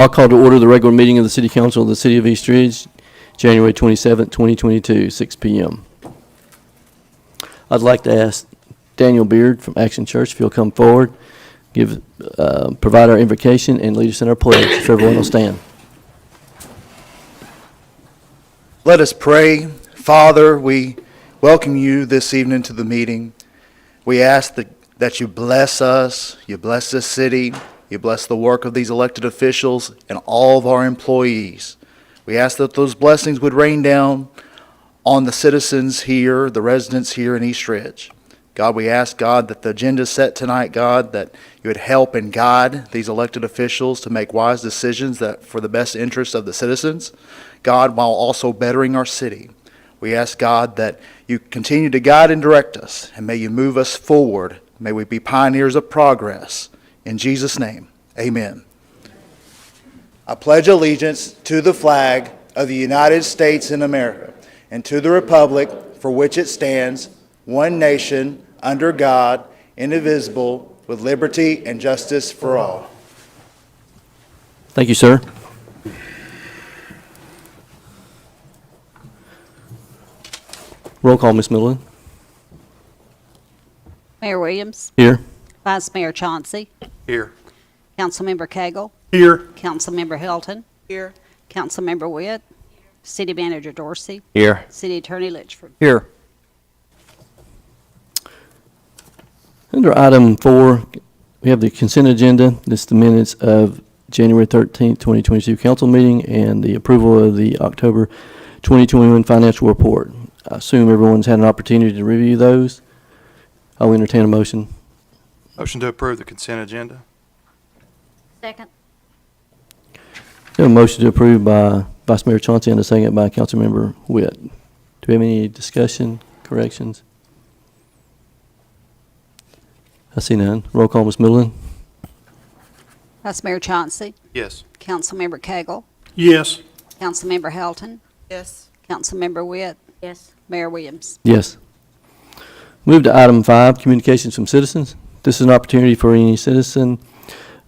I'll call to order the regular meeting of the City Council of the City of East Ridge, January 27, 2022, 6 p.m. I'd like to ask Daniel Beard from Action Church if he'll come forward, provide our invocation, and lead us in our pledge. If everyone will stand. Let us pray. Father, we welcome you this evening to the meeting. We ask that you bless us, you bless this city, you bless the work of these elected officials and all of our employees. We ask that those blessings would rain down on the citizens here, the residents here in East Ridge. God, we ask, God, that the agenda set tonight, God, that you would help and guide these elected officials to make wise decisions that for the best interest of the citizens, God, while also bettering our city. We ask, God, that you continue to guide and direct us, and may you move us forward. May we be pioneers of progress. In Jesus' name, amen. I pledge allegiance to the flag of the United States of America and to the republic for which it stands, one nation, under God, indivisible, with liberty and justice for all. Thank you, sir. Roll call, Ms. Millen. Mayor Williams. Here. Vice Mayor Chauncey. Here. Councilmember Cagle. Here. Councilmember Helton. Here. Councilmember Witt. City Manager Dorsey. Here. City Attorney Litchford. Here. Under item 4, we have the consent agenda. This is the minutes of January 13th, 2022 council meeting and the approval of the October 2021 financial report. I assume everyone's had an opportunity to review those. I'll entertain a motion. Motion to approve the consent agenda. Second. We have a motion to approve by Vice Mayor Chauncey and a second by Councilmember Witt. Do we have any discussion, corrections? I see none. Roll call, Ms. Millen. Vice Mayor Chauncey. Yes. Councilmember Cagle. Yes. Councilmember Helton. Yes. Councilmember Witt. Yes. Mayor Williams. Yes. Move to item 5, communications from citizens. This is an opportunity for any citizen,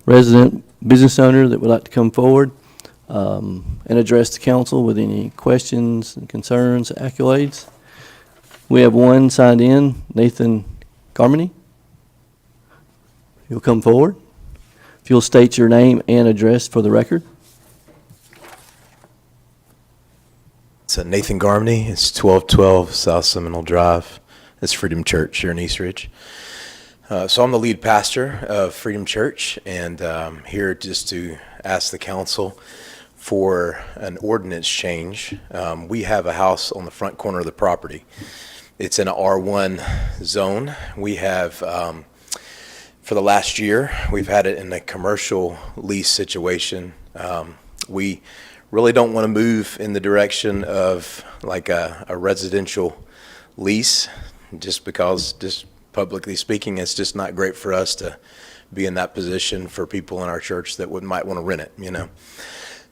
resident, business owner that would like to come forward and address the council with any questions and concerns, accolades. We have one signed in, Nathan Garmany. You'll come forward. If you'll state your name and address for the record. It's Nathan Garmany. It's 1212 South Seminole Drive. It's Freedom Church here in East Ridge. So I'm the lead pastor of Freedom Church, and I'm here just to ask the council for an ordinance change. We have a house on the front corner of the property. It's in an R1 zone. We have, for the last year, we've had it in a commercial lease situation. We really don't want to move in the direction of like a residential lease, just because, just publicly speaking, it's just not great for us to be in that position for people in our church that might want to rent it, you know.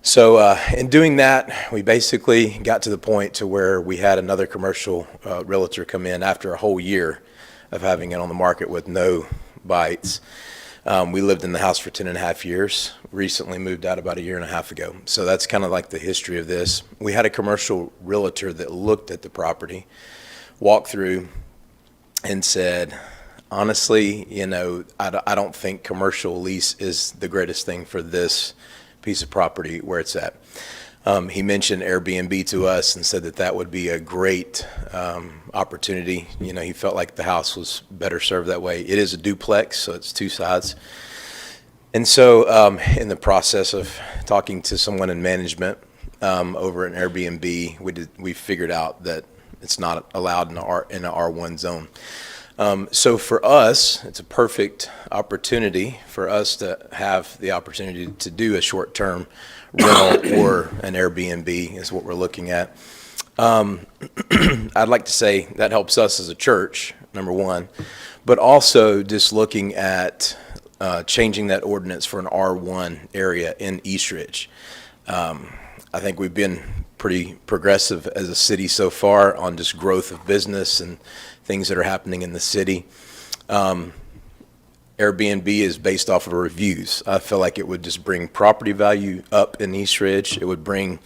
So in doing that, we basically got to the point to where we had another commercial realtor come in after a whole year of having it on the market with no bites. We lived in the house for 10 and a half years, recently moved out about a year and a half ago. So that's kind of like the history of this. We had a commercial realtor that looked at the property, walked through, and said, honestly, you know, I don't think commercial lease is the greatest thing for this piece of property where it's at. He mentioned Airbnb to us and said that that would be a great opportunity. You know, he felt like the house was better served that way. It is a duplex, so it's 2 sides. And so in the process of talking to someone in management over at Airbnb, we figured out that it's not allowed in an R1 zone. So for us, it's a perfect opportunity for us to have the opportunity to do a short-term rental or an Airbnb is what we're looking at. I'd like to say that helps us as a church, number one, but also just looking at changing that ordinance for an R1 area in East Ridge. I think we've been pretty progressive as a city so far on just growth of business and things that are happening in the city. Airbnb is based off of reviews. I feel like it would just bring property value up in East Ridge. It would bring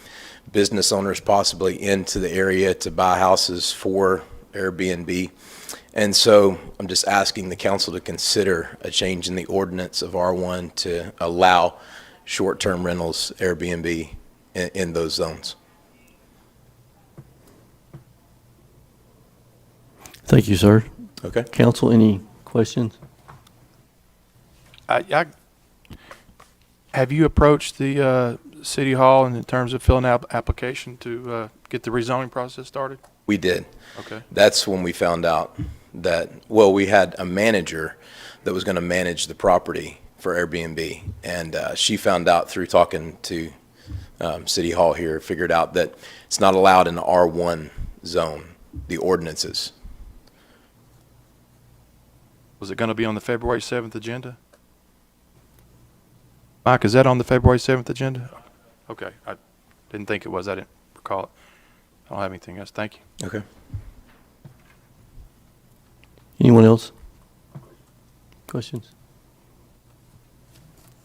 business owners possibly into the area to buy houses for Airbnb. And so I'm just asking the council to consider a change in the ordinance of R1 to allow short-term rentals, Airbnb, in those zones. Thank you, sir. Okay? Council, any questions? Have you approached the City Hall in terms of filling out application to get the rezoning process started? We did. Okay. That's when we found out that, well, we had a manager that was going to manage the property for Airbnb, and she found out through talking to City Hall here, figured out that it's not allowed in the R1 zone, the ordinances. Was it going to be on the February 7th agenda? Mike, is that on the February 7th agenda? Okay, I didn't think it was. I didn't recall it. I don't have anything else. Thank you. Okay. Anyone else? Questions?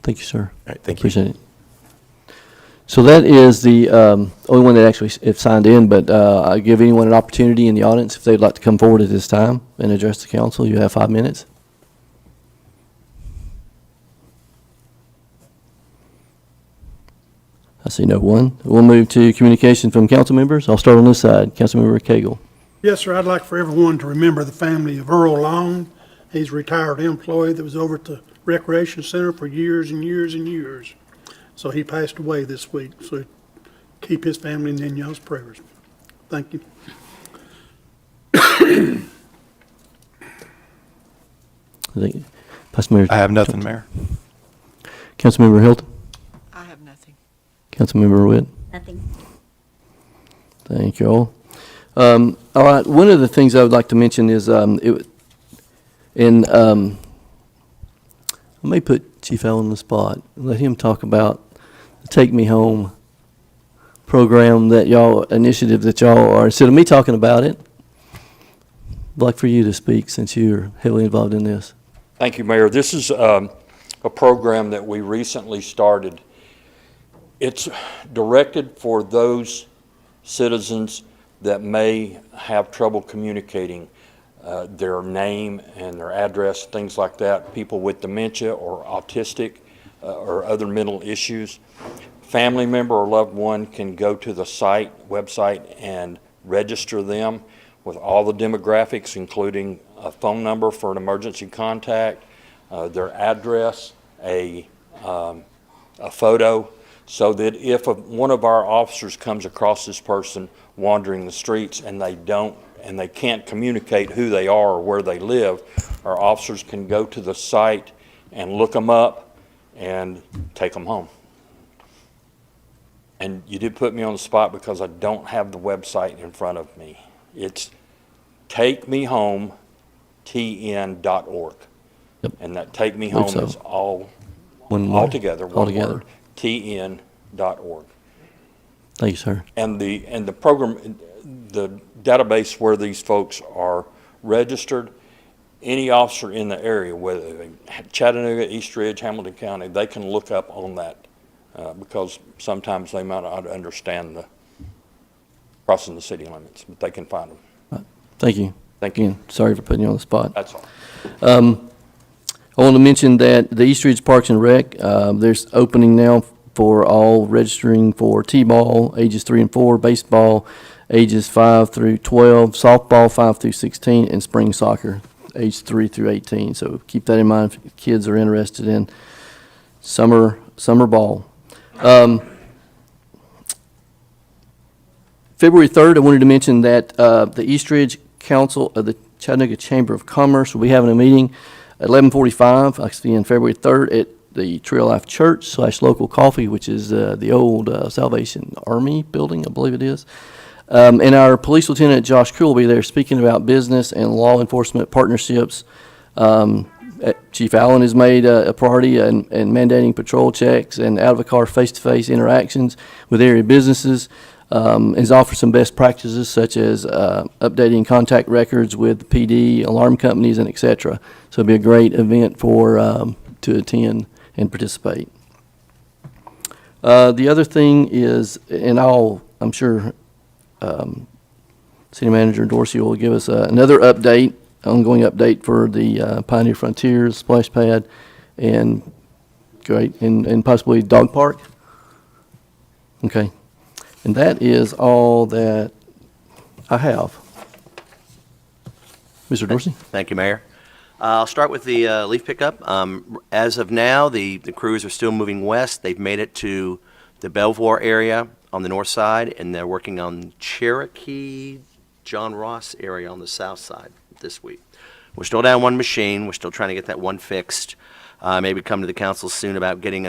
Thank you, sir. All right, thank you. Appreciate it. So that is the only one that actually have signed in, but I give anyone an opportunity in the audience if they'd like to come forward at this time and address the council. You have 5 minutes. I see no one. We'll move to communication from council members. I'll start on this side. Councilmember Cagle. Yes, sir. I'd like for everyone to remember the family of Earl Long. He's a retired employee that was over at the Recreation Center for years and years and years. So he passed away this week. So keep his family in y'all's prayers. Thank you. I have nothing, Mayor. Councilmember Hilton. I have nothing. Councilmember Witt. Nothing. Thank you all. All right, one of the things I would like to mention is, I may put Chief Allen on the spot, and let him talk about the Take Me Home program initiative that y'all are, instead of me talking about it, I'd like for you to speak since you're heavily involved in this. Thank you, Mayor. This is a program that we recently started. It's directed for those citizens that may have trouble communicating their name and their address, things like that, people with dementia or autistic or other mental issues. Family member or loved one can go to the website and register them with all the demographics, including a phone number for an emergency contact, their address, a photo, so that if one of our officers comes across this person wandering the streets and they can't communicate who they are or where they live, our officers can go to the site and look them up and take them home. And you did put me on the spot because I don't have the website in front of me. It's takemehometn.org. Yep. And that Take Me Home so. is all Altogether. one word, tn.org. Thank you, sir. And the program, the database where these folks are registered, any officer in the area, whether Chattanooga, East Ridge, Hamilton County, they can look up on that because sometimes they might not understand the crossing the city limits, but they can find them. Thank you. Thank you. Again, sorry for putting you on the spot. That's all. I want to mention that the East Ridge Parks and Rec, there's opening now for all registering for T-ball, ages 3 and 4, baseball, ages 5 through 12, softball, 5 through 16, and spring soccer, age 3 through 18. So keep that in mind if kids are interested in summer ball. February 3rd, I wanted to mention that the East Ridge Council of the Chattanooga Chamber of Commerce will be having a meeting at 11:45, actually on February 3rd, at the Trail Life Church / Local Coffee, which is the old Salvation Army building, I believe it is. And our Police Lieutenant Josh Crew will be there speaking about business and law enforcement partnerships. Chief Allen has made a priority in mandating patrol checks and out-of-the-car face-to-face interactions with area businesses. has offered some best practices such as updating contact records with PD, alarm companies, and et cetera. So it'll be a great event to attend and participate. The other thing is, and I'm sure City Manager Dorsey will give us another ongoing update for the Pioneer Frontiers splash pad, and possibly dog park. Okay, and that is all that I have. Mr. Dorsey? Thank you, Mayor. I'll start with the leaf pickup. As of now, the crews are still moving west. They've made it to the Belvoir area on the north side, and they're working on Cherokee, John Ross area on the south side this week. We're still down one machine. We're still trying to get that one fixed. Maybe come to the council soon about getting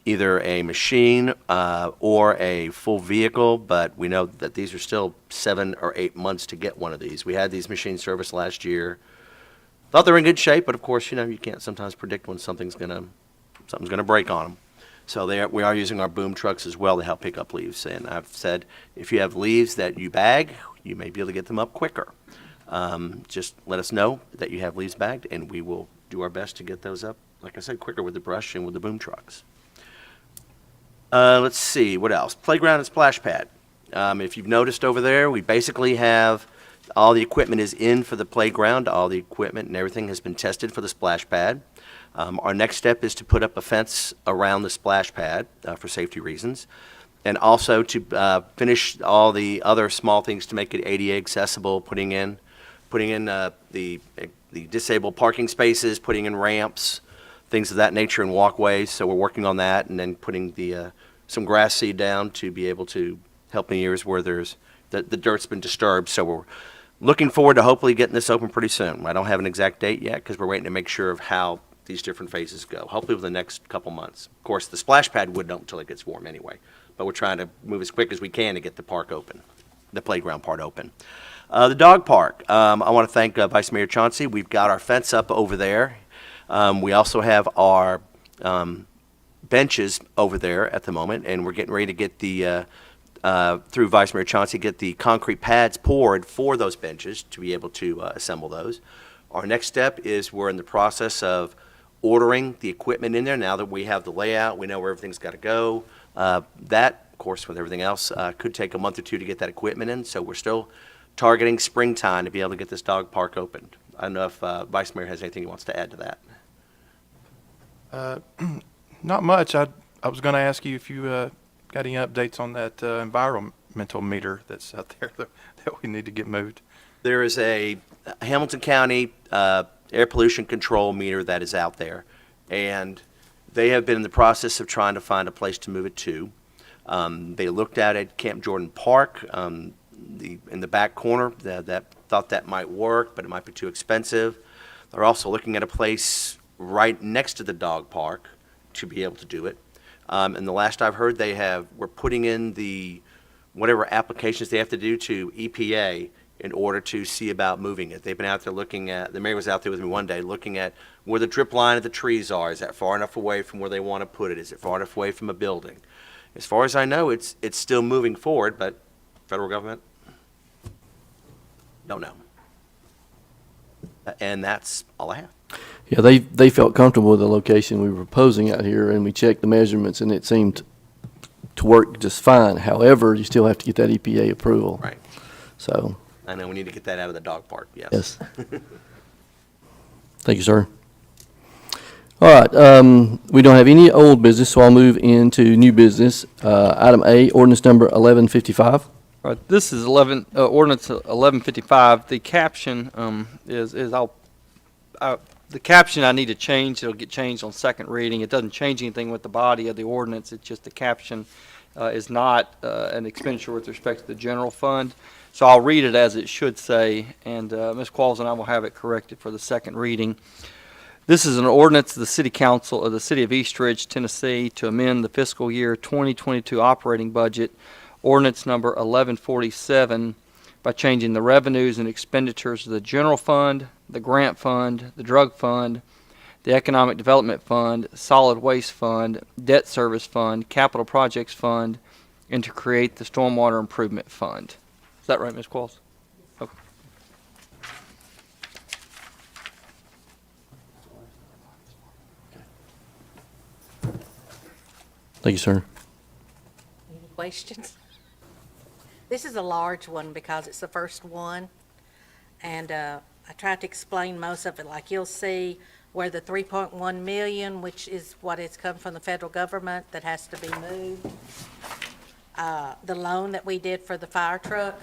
either a machine or a full vehicle, but we know that these are still 7 or 8 months to get one of these. We had these machines serviced last year. Thought they were in good shape, but of course, you can't sometimes predict when something's gonna break on them. So we are using our boom trucks as well to help pick up leaves. And I've said, if you have leaves that you bag, you may be able to get them up quicker. Just let us know that you have leaves bagged, and we will do our best to get those up, like I said, quicker with the brush and with the boom trucks. Let's see, what else? Playground and splash pad. If you've noticed over there, we basically have all the equipment is in for the playground. All the equipment and everything has been tested for the splash pad. Our next step is to put up a fence around the splash pad for safety reasons, and also to finish all the other small things to make it ADA accessible, putting in the disabled parking spaces, putting in ramps, things of that nature, and walkways. So we're working on that, and then putting some grass seed down to be able to help in areas where the dirt's been disturbed. So we're looking forward to hopefully getting this open pretty soon. I don't have an exact date yet because we're waiting to make sure of how these different phases go, hopefully within the next couple months. Of course, the splash pad wouldn't open until it gets warm anyway, but we're trying to move as quick as we can to get the park open, the playground part open. The dog park, I want to thank Vice Mayor Chauncey. We've got our fence up over there. We also have our benches over there at the moment, and we're getting ready to get through Vice Mayor Chauncey, get the concrete pads poured for those benches to be able to assemble those. Our next step is we're in the process of ordering the equipment in there. Now that we have the layout, we know where everything's got to go. That, of course, with everything else, could take a month or two to get that equipment in. So we're still targeting springtime to be able to get this dog park opened. I don't know if Vice Mayor has anything he wants to add to that. Not much. I was going to ask you if you got any updates on that environmental meter that's out there that we need to get moved. There is a Hamilton County air pollution control meter that is out there, and they have been in the process of trying to find a place to move it to. They looked at it, Camp Jordan Park, in the back corner, that thought that might work, but it might be too expensive. They're also looking at a place right next to the dog park to be able to do it. And the last I've heard, we're putting in whatever applications they have to do to EPA in order to see about moving it. They've been out there the mayor was out there with me one day looking at where the drip line of the trees are. Is that far enough away from where they want to put it? Is it far enough away from a building? As far as I know, it's still moving forward, but federal government, don't know. And that's all I have. Yeah, they felt comfortable with the location we were proposing out here, and we checked the measurements, and it seemed to work just fine. However, you still have to get that EPA approval. Right. So. I know we need to get that out of the dog park, yes. Yes. Thank you, sir. All right, we don't have any old business, so I'll move into new business. Item A, ordinance number 1155. All right, this is ordinance 1155. The caption the caption I need to change. It'll get changed on second reading. It doesn't change anything with the body of the ordinance. It's just the caption is not an expenditure with respect to the general fund. So I'll read it as it should say, and Ms. Qualls and I will have it corrected for the second reading. This is an ordinance of the City Council of the City of East Ridge, Tennessee, to amend the fiscal year 2022 operating budget, ordinance number 1147, by changing the revenues and expenditures of the general fund, the grant fund, the drug fund, the economic development fund, solid waste fund, debt service fund, capital projects fund, and to create the Stormwater Improvement Fund. Is that right, Ms. Qualls? Okay. Thank you, sir. Any questions? This is a large one because it's the first one, and I tried to explain most of it. Like you'll see where the 3.1 million, which is what has come from the federal government that has to be moved. The loan that we did for the fire truck,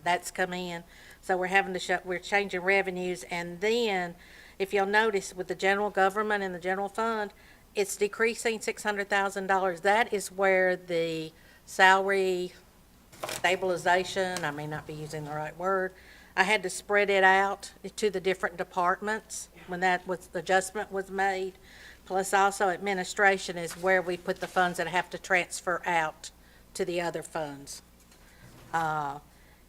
that's come in. So we're having to we're changing revenues, and then if you'll notice with the general government and the general fund, it's decreasing $600,000. That is where the salary stabilization, I may not be using the right word, I had to spread it out to the different departments when that was, the adjustment was made. Plus also administration is where we put the funds that have to transfer out to the other funds.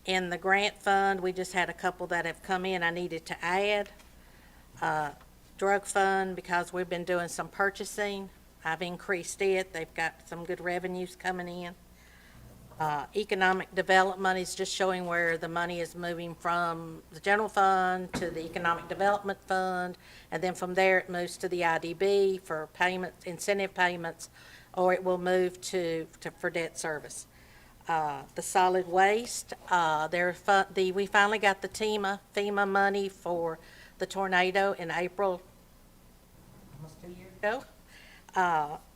In the grant fund, we just had a couple that have come in I needed to add. Drug fund, because we've been doing some purchasing, I've increased it. They've got some good revenues coming in. Economic development is just showing where the money is moving from the general fund to the economic development fund, and then from there it moves to the IDB for payments, incentive payments, or it will move to for debt service. The solid waste, we finally got the FEMA money for the tornado in April, almost 2 years ago.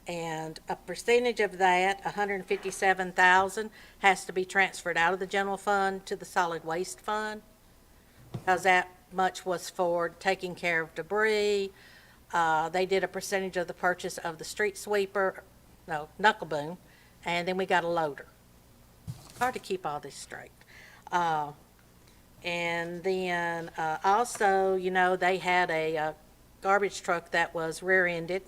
And a percentage of that, $157,000, has to be transferred out of the general fund to the solid waste fund, because that much was for taking care of debris. They did a percentage of the purchase of the street sweeper, knuckle boom, and then we got a loader. Hard to keep all this straight. And then also, they had a garbage truck that was rear-ended,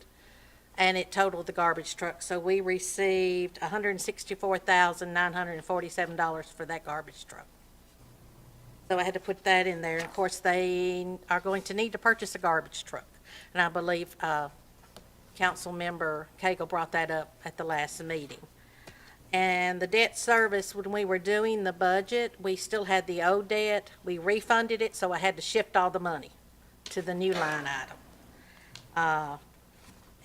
and it totaled the garbage truck. So we received $164,947 for that garbage truck. So I had to put that in there. And of course, they are going to need to purchase a garbage truck. And I believe Council Member Cagle brought that up at the last meeting. And the debt service, when we were doing the budget, we still had the old debt. We refunded it, so I had to shift all the money to the new line item.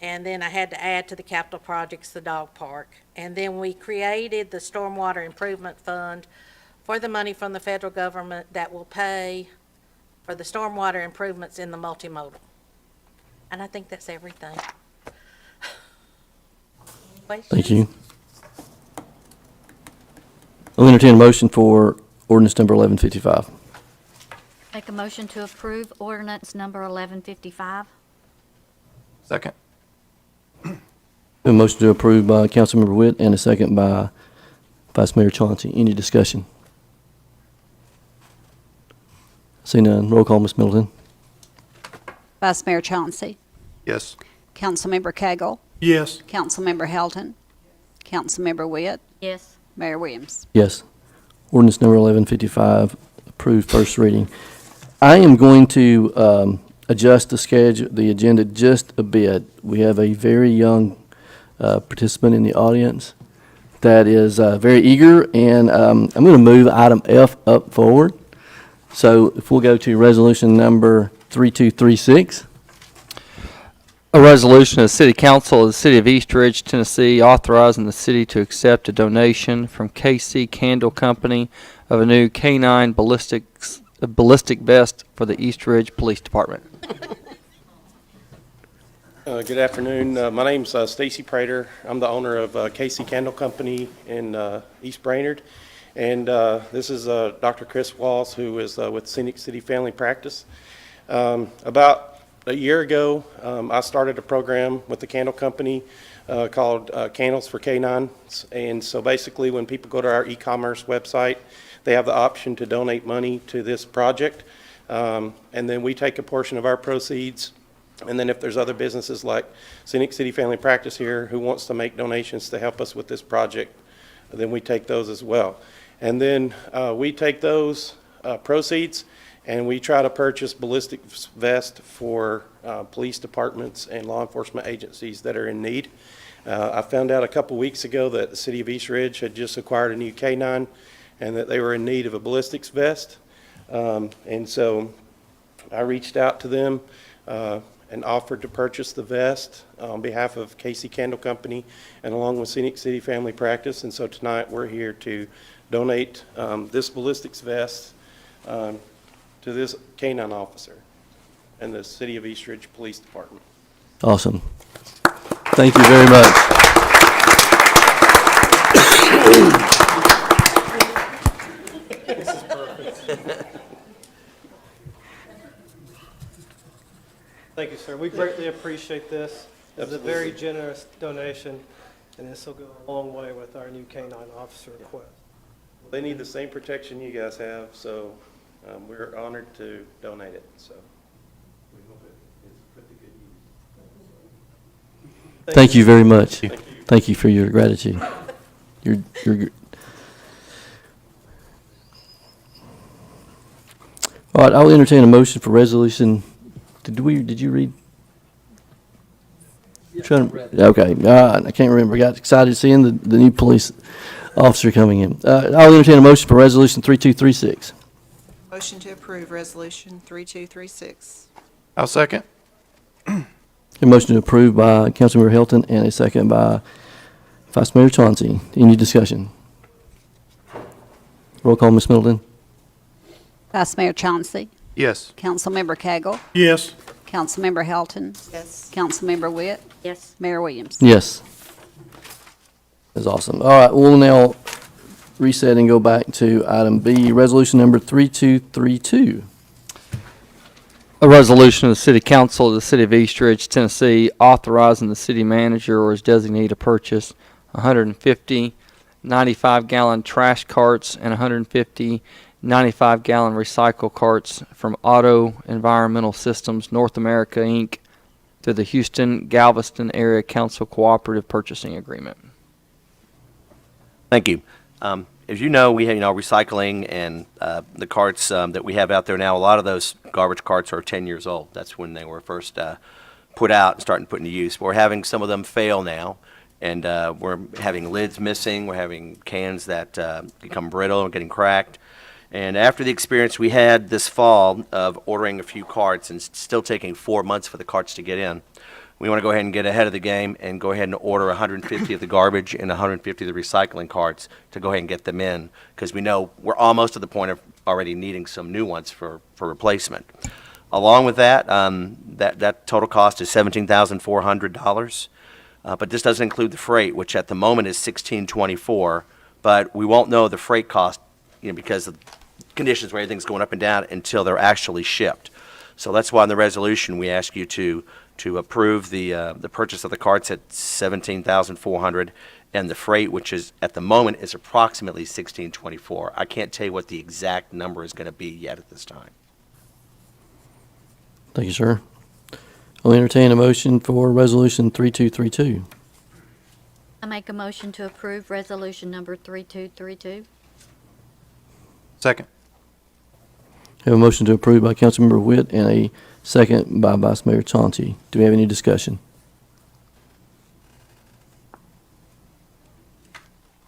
And then I had to add to the capital projects the dog park. And then we created the Stormwater Improvement Fund for the money from the federal government that will pay for the stormwater improvements in the multimodal. And I think that's everything. Questions? Thank you. I'll entertain a motion for ordinance number 1155. Make a motion to approve ordinance number 1155. Second. A motion to approve by Councilmember Witt and a second by Vice Mayor Chauncey. Any discussion? See none. Roll call, Ms. Middleton. Vice Mayor Chauncey. Yes. Councilmember Cagle. Yes. Councilmember Helton. Councilmember Witt. Yes. Mayor Williams. Yes. Ordinance number 1155, approved first reading. I am going to adjust the agenda just a bit. We have a very young participant in the audience that is very eager, and I'm going to move item F up forward. So if we'll go to resolution number 3236. A resolution of the City Council of the City of East Ridge, Tennessee, authorizing the city to accept a donation from KC Candle Company of a new K9 ballistic vest for the East Ridge Police Department. Good afternoon. My name's Stacy Prater. I'm the owner of KC Candle Company in East Brainerd. And this is Dr. Chris Walls, who is with Scenic City Family Practice. About a year ago, I started a program with the candle company called Candles for K9s. And so basically when people go to our e-commerce website, they have the option to donate money to this project. And then we take a portion of our proceeds. And then if there's other businesses like Scenic City Family Practice here who wants to make donations to help us with this project, then we take those as well. And then we take those proceeds and we try to purchase ballistic vests for police departments and law enforcement agencies that are in need. I found out a couple weeks ago that the city of East Ridge had just acquired a new K-9 and that they were in need of a ballistics vest. And so I reached out to them and offered to purchase the vest on behalf of Casey Candle Company and along with Scenic City Family Practice. And so tonight we're here to donate this ballistics vest to this K-9 officer and the City of East Ridge Police Department. Awesome. Thank you very much. Thank you, sir. We greatly appreciate this. It's a very generous donation, and this will go a long way with our new K-9 officer request. They need the same protection you guys have, so we're honored to donate it. So we hope it's put to good use. Thank you very much. Thank you for your gratitude. You're all right, I'll entertain a motion for resolution. Did you read? Okay, I can't remember. Got excited seeing the new police officer coming in. I'll entertain a motion for resolution 3236. Motion to approve resolution 3236. I'll second. A motion to approve by Councilmember Hilton and a second by Vice Mayor Chauncey. Any discussion? Roll call, Ms. Middleton. Vice Mayor Chauncey. Yes. Councilmember Cagle. Yes. Councilmember Helton. Yes. Councilmember Witt. Yes. Mayor Williams. Yes. That's awesome. All right, we'll now reset and go back to item B, resolution number 3232. A resolution of the City Council of the City of East Ridge, Tennessee, authorizing the city manager or his designee to purchase 150 95-gallon trash carts and 150 95-gallon recycle carts from Auto Environmental Systems North America, Inc., through the Houston Galveston Area Council Cooperative Purchasing Agreement. Thank you. As you know, we have, recycling and the carts that we have out there now, a lot of those garbage carts are 10 years old. That's when they were first put out and starting to put into use. We're having some of them fail now, and we're having lids missing. We're having cans that become brittle and getting cracked. And after the experience we had this fall of ordering a few carts and still taking 4 months for the carts to get in, we want to go ahead and get ahead of the game and go ahead and order 150 of the garbage and 150 of the recycling carts to go ahead and get them in, because we know we're almost to the point of already needing some new ones for replacement. Along with that, that total cost is $17,400, but this doesn't include the freight, which at the moment is $1,624, but we won't know the freight cost, because of conditions where everything's going up and down until they're actually shipped. So that's why in the resolution we ask you to approve the purchase of the carts at $17,400 and the freight, which is at the moment is approximately $1,624. I can't tell you what the exact number is going to be yet at this time. Thank you, sir. I'll entertain a motion for resolution 3232. I make a motion to approve resolution number 3232. Second. Have a motion to approve by Councilmember Witt and a second by Vice Mayor Chauncey. Do we have any discussion?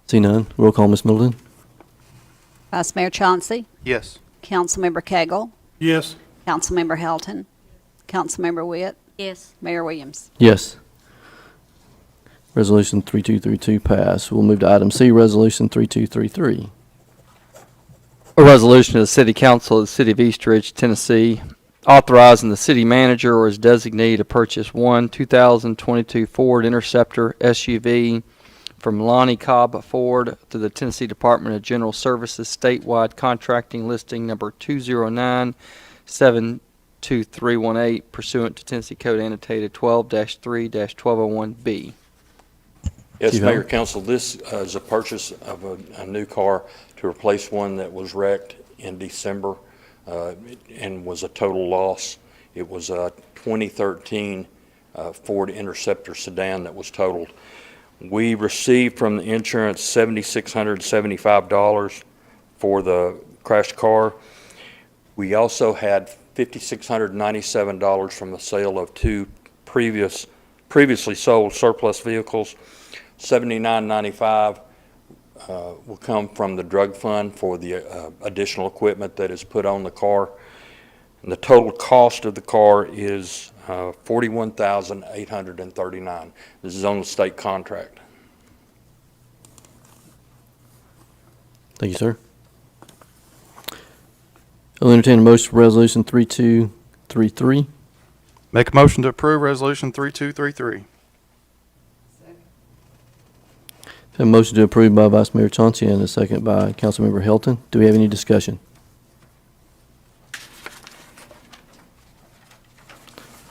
See none. Roll call, Ms. Middleton. Vice Mayor Chauncey. Yes. Councilmember Cagle. Yes. Councilmember Helton. Councilmember Witt. Yes. Mayor Williams. Yes. Resolution 3232 passed. We'll move to item C, resolution 3233. A resolution of the City Council of the City of East Ridge, Tennessee, authorizing the city manager or his designee to purchase one 2022 Ford Interceptor SUV from Lonnie Cobb Ford through the Tennessee Department of General Services statewide contracting listing number 209-72318 pursuant to Tennessee Code annotated 12-3-1201B. Yes, Chief Mayor, Howard. Council, this is a purchase of a new car to replace one that was wrecked in December and was a total loss. It was a 2013 Ford Interceptor sedan that was totaled. We received from the insurance $7,675 for the crashed car. We also had $5,697 from the sale of two previous previously sold surplus vehicles. $79.95 will come from the drug fund for the additional equipment that is put on the car. And the total cost of the car is $41,839. This is on the state contract. Thank you, sir. I'll entertain a motion for Resolution 3233. Make a motion to approve Resolution 3233. A motion to approve by Vice Mayor Chauncey and a second by Councilmember Hilton. Do we have any discussion?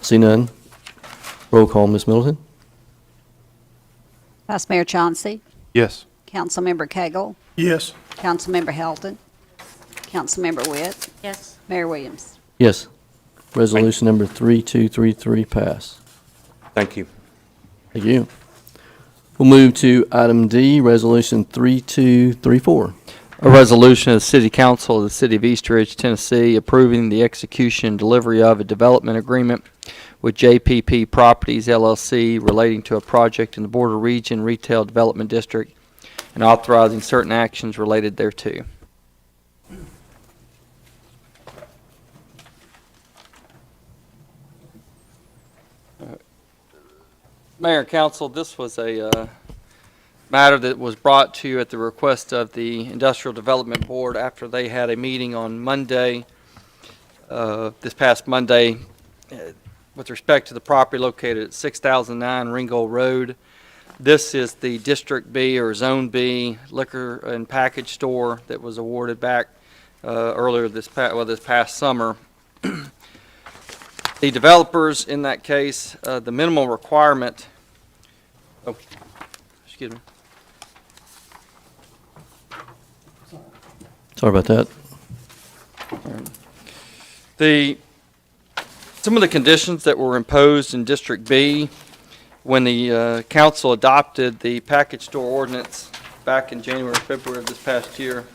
See none. Roll call, Ms. Middleton. Vice Mayor Chauncey, Yes. Councilmember Cagle, Yes. Councilmember Hilton, Councilmember Witt, Yes. Mayor Williams. Yes. Resolution number 3233 pass. Thank you. Thank you. We'll move to item D, Resolution 3234. A resolution of the City Council of the City of East Ridge, Tennessee, approving the execution and delivery of a development agreement with JPP Properties LLC relating to a project in the Border Region Retail Development District and authorizing certain actions related thereto. Mayor and Council, this was a matter that was brought to you at the request of the Industrial Development Board after they had a meeting on Monday, this past Monday, with respect to the property located at 6009 Ringgold Road. This is the District B or Zone B liquor and package store that was awarded back earlier this past summer. The developers in that case, the minimal requirement, excuse me. Sorry about that. Some of the conditions that were imposed in District B when the council adopted the package store ordinance back in January, February of this past year.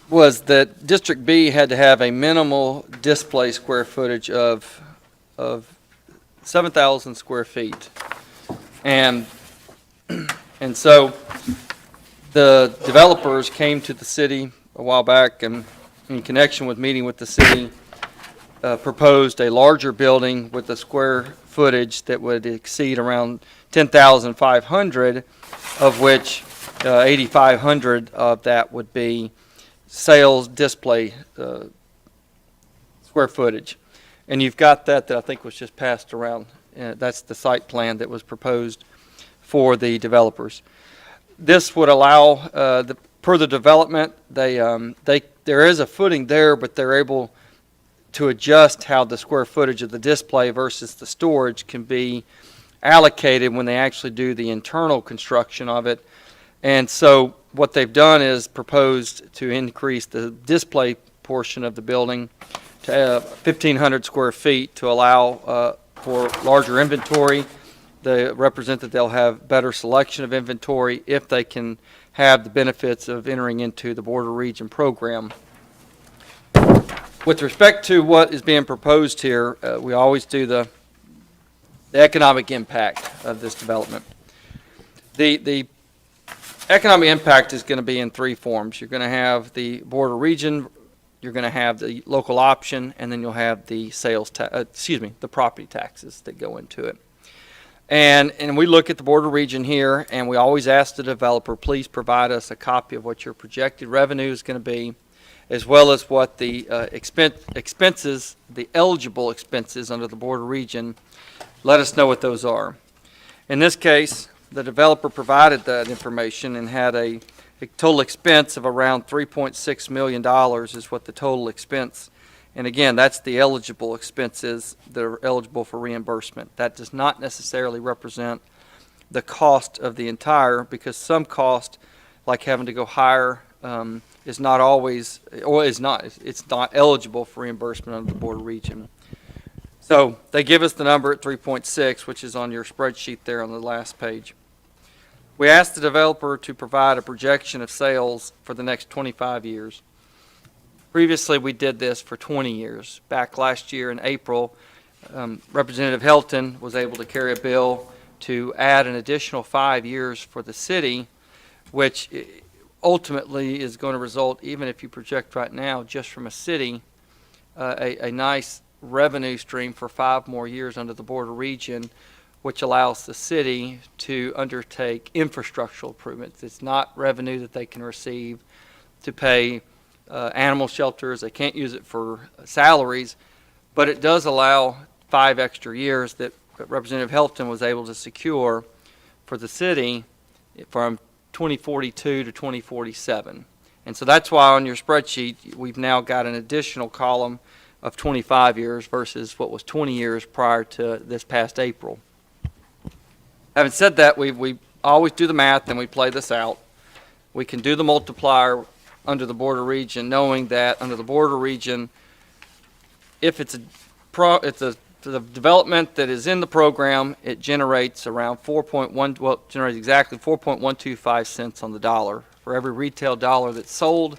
Was that District B had to have a minimal display square footage of 7,000 square feet. And so the developers came to the city a while back and in connection with meeting with the city, proposed a larger building with a square footage that would exceed around 10,500, of which 8,500 of that would be sales display square footage. And you've got that I think was just passed around. That's the site plan that was proposed for the developers. This would allow, per the development, there is a footing there, but they're able to adjust how the square footage of the display versus the storage can be allocated when they actually do the internal construction of it. And so what they've done is proposed to increase the display portion of the building to 1,500 square feet to allow for larger inventory. They represent that they'll have better selection of inventory if they can have the benefits of entering into the Border Region program. With respect to what is being proposed here, we always do the economic impact of this development. The economic impact is going to be in three forms. You're going to have the Border Region, you're going to have the local option, and then you'll have the the property taxes that go into it. And we look at the Border Region here, and we always ask the developer, please provide us a copy of what your projected revenue is going to be, as well as what the expenses, the eligible expenses under the Border Region. Let us know what those are. In this case, the developer provided that information and had a total expense of around $3.6 million is what the total expense. And again, that's the eligible expenses that are eligible for reimbursement. That does not necessarily represent the cost of the entire, because some cost, like having to go higher, is not always, or it's not eligible for reimbursement under the Border Region. So they give us the number at 3.6, which is on your spreadsheet there on the last page. We asked the developer to provide a projection of sales for the next 25 years. Previously, we did this for 20 years. Back last year in April, Representative Helton was able to carry a bill to add an additional 5 years for the city, which ultimately is going to result, even if you project right now, just from a city, a nice revenue stream for 5 more years under the border region, which allows the city to undertake infrastructural improvements. It's not revenue that they can receive to pay animal shelters. They can't use it for salaries, but it does allow 5 extra years that Representative Helton was able to secure for the city from 2042 to 2047. And so that's why on your spreadsheet, we've now got an additional column of 25 years versus what was 20 years prior to this past April. Having said that, we always do the math and we play this out. We can do the multiplier under the border region, knowing that under the border region, if it's the development that is in the program, it generates around generates exactly 4.125 cents on the dollar. For every retail dollar that's sold,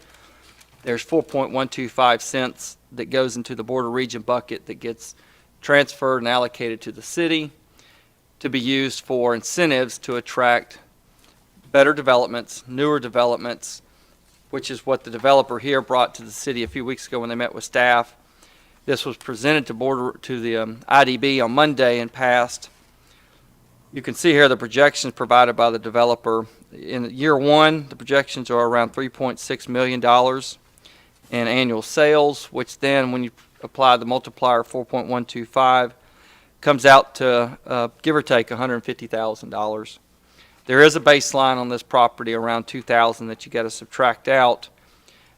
there's 4.125 cents that goes into the border region bucket that gets transferred and allocated to the city to be used for incentives to attract better developments, newer developments, which is what the developer here brought to the city a few weeks ago when they met with staff. This was presented to the IDB on Monday and passed. You can see here the projections provided by the developer. In year one, the projections are around $3.6 million in annual sales, which then when you apply the multiplier 4.125, comes out to give or take $150,000. There is a baseline on this property around $2,000 that you got to subtract out.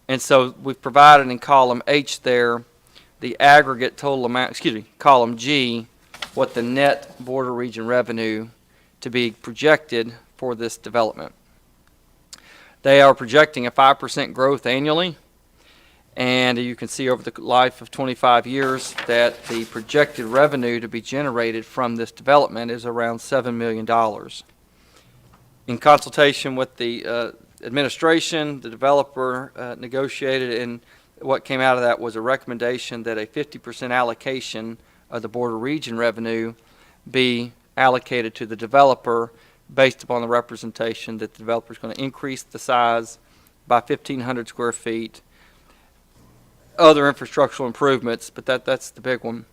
And so we've provided in column H there the aggregate total amount, column G, what the net border region revenue to be projected for this development. They are projecting a 5% growth annually. And you can see over the life of 25 years that the projected revenue to be generated from this development is around $7 million. In consultation with the administration, the developer negotiated, and what came out of that was a recommendation that a 50% allocation of the border region revenue be allocated to the developer based upon the representation that the developer is going to increase the size by 1,500 square feet, other infrastructural improvements, but that's the big one.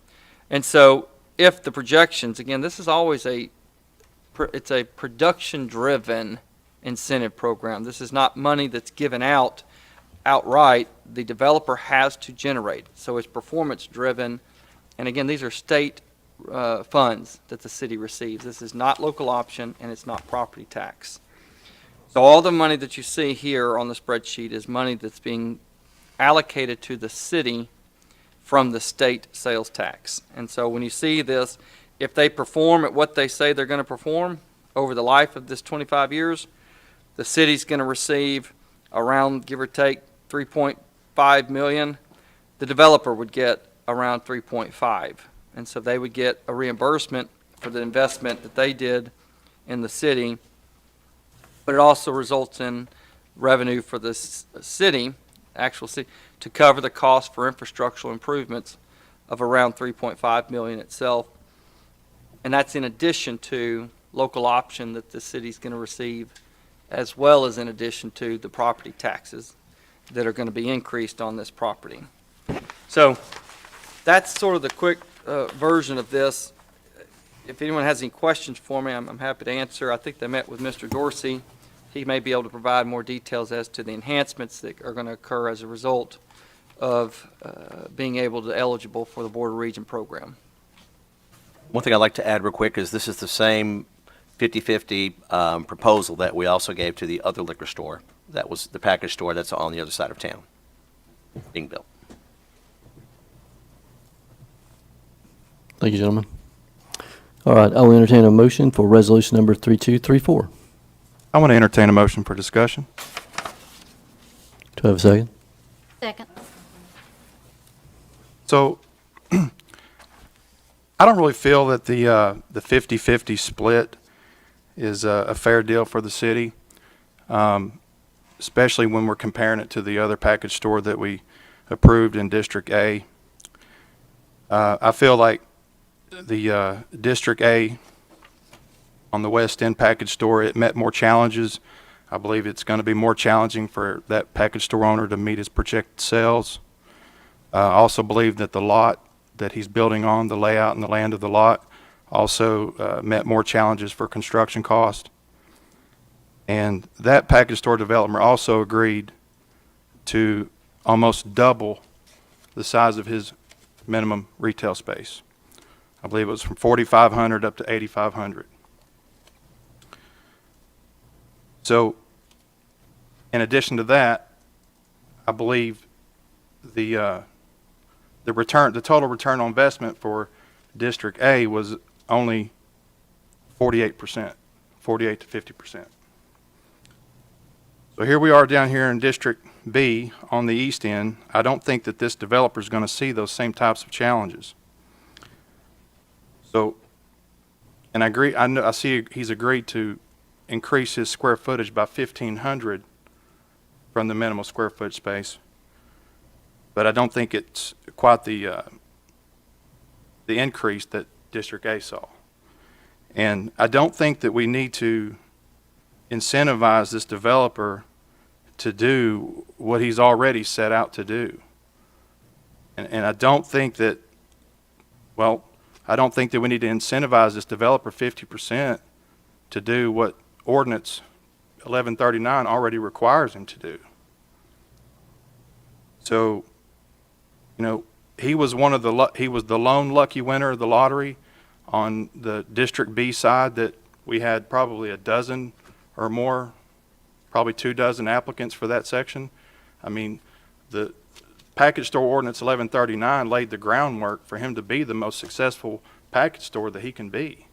And so if the projections, again, this is always it's a production-driven incentive program. This is not money that's given out outright. The developer has to generate. So it's performance-driven. And again, these are state funds that the city receives. This is not local option, and it's not property tax. So all the money that you see here on the spreadsheet is money that's being allocated to the city from the state sales tax. And so when you see this, if they perform at what they say they're going to perform over the life of this 25 years, the city's going to receive around, give or take, 3.5 million. The developer would get around 3.5. And so they would get a reimbursement for the investment that they did in the city. But it also results in revenue for the city, actual city, to cover the cost for infrastructural improvements of around 3.5 million itself. And that's in addition to local option that the city's going to receive, as well as in addition to the property taxes that are going to be increased on this property. So that's sort of the quick version of this. If anyone has any questions for me, I'm happy to answer. I think they met with Mr. Dorsey. He may be able to provide more details as to the enhancements that are going to occur as a result of being able to eligible for the border region program. One thing I'd like to add real quick is this is the same 50-50 proposal that we also gave to the other liquor store. That was the package store that's on the other side of town being built. Thank you, gentlemen. All right, I will entertain a motion for resolution number 3234. I want to entertain a motion for discussion. Do I have a second? Second. So I don't really feel that the 50-50 split is a fair deal for the city, especially when we're comparing it to the other package store that we approved in District A. I feel like the District A on the West End package store, it met more challenges. I believe it's going to be more challenging for that package store owner to meet his projected sales. I also believe that the lot that he's building on, the layout and the land of the lot, also met more challenges for construction cost. And that package store developer also agreed to almost double the size of his minimum retail space. I believe it was from 4,500 up to 8,500. So, in addition to that, I believe the total return on investment for District A was only 48%, 48 to 50%. So here we are down here in District B on the east end. I don't think that this developer is going to see those same types of challenges. So, and I agree. I see he's agreed to increase his square footage by 1,500 from the minimal square foot space, but I don't think it's quite the increase that District A saw. And I don't think that we need to incentivize this developer to do what he's already set out to do. And I don't think that, well, I don't think that we need to incentivize this developer 50% to do what Ordinance 1139 already requires him to do. So, you know, he was the lone lucky winner of the lottery on the District B side, that we had probably a dozen or more, probably 24 applicants for that section. I mean, the package store ordinance 1139 laid the groundwork for him to be the most successful package store that he can be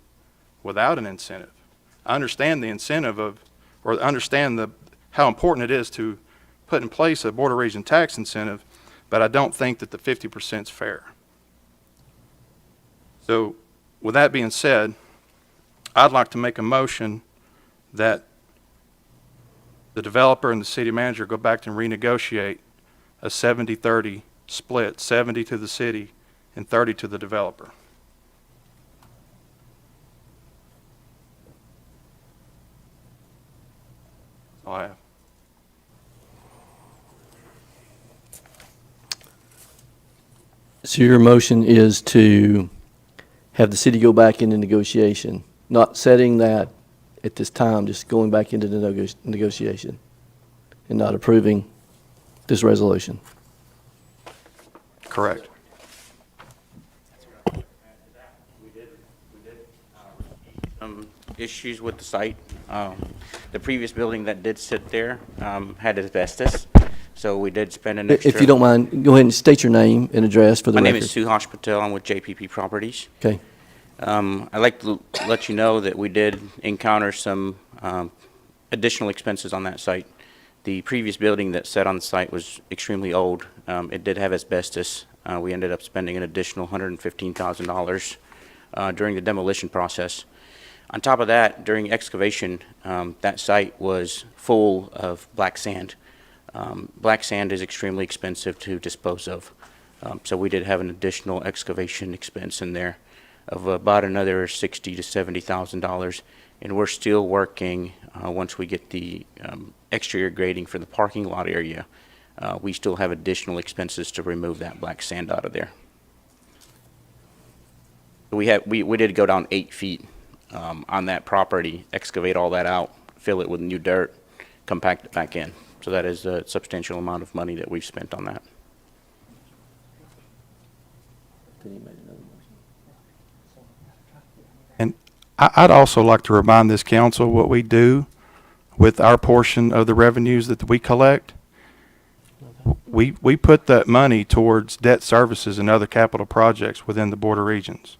without an incentive. I understand the incentive of, or understand how important it is to put in place a Board of Regents tax incentive, but I don't think that the 50% is fair. So, with that being said, I'd like to make a motion that the developer and the city manager go back and renegotiate a 70-30 split, 70 to the city and 30 to the developer. That's all I have. So your motion is to have the city go back into negotiation, not setting that at this time, just going back into the negotiation and not approving this resolution. Correct. Issues with the site. The previous building that did sit there had asbestos, so we did spend an extra... If you don't mind, go ahead and state your name and address for the record. My name is Suhash Patel. I'm with JPP Properties. Okay. I'd like to let you know that we did encounter some additional expenses on that site. The previous building that sat on the site was extremely old. It did have asbestos. We ended up spending an additional $115,000 during the demolition process. On top of that, during excavation, that site was full of black sand. Black sand is extremely expensive to dispose of. So we did have an additional excavation expense in there of about another $60,000 to $70,000, and we're still working. Once we get the exterior grading for the parking lot area, we still have additional expenses to remove that black sand out of there. We did go down 8 feet on that property, excavate all that out, fill it with new dirt, compact it back in. So that is a substantial amount of money that we've spent on that. And I'd also like to remind this council what we do with our portion of the revenues that we collect. We put that money towards debt services and other capital projects within the Board of Regents.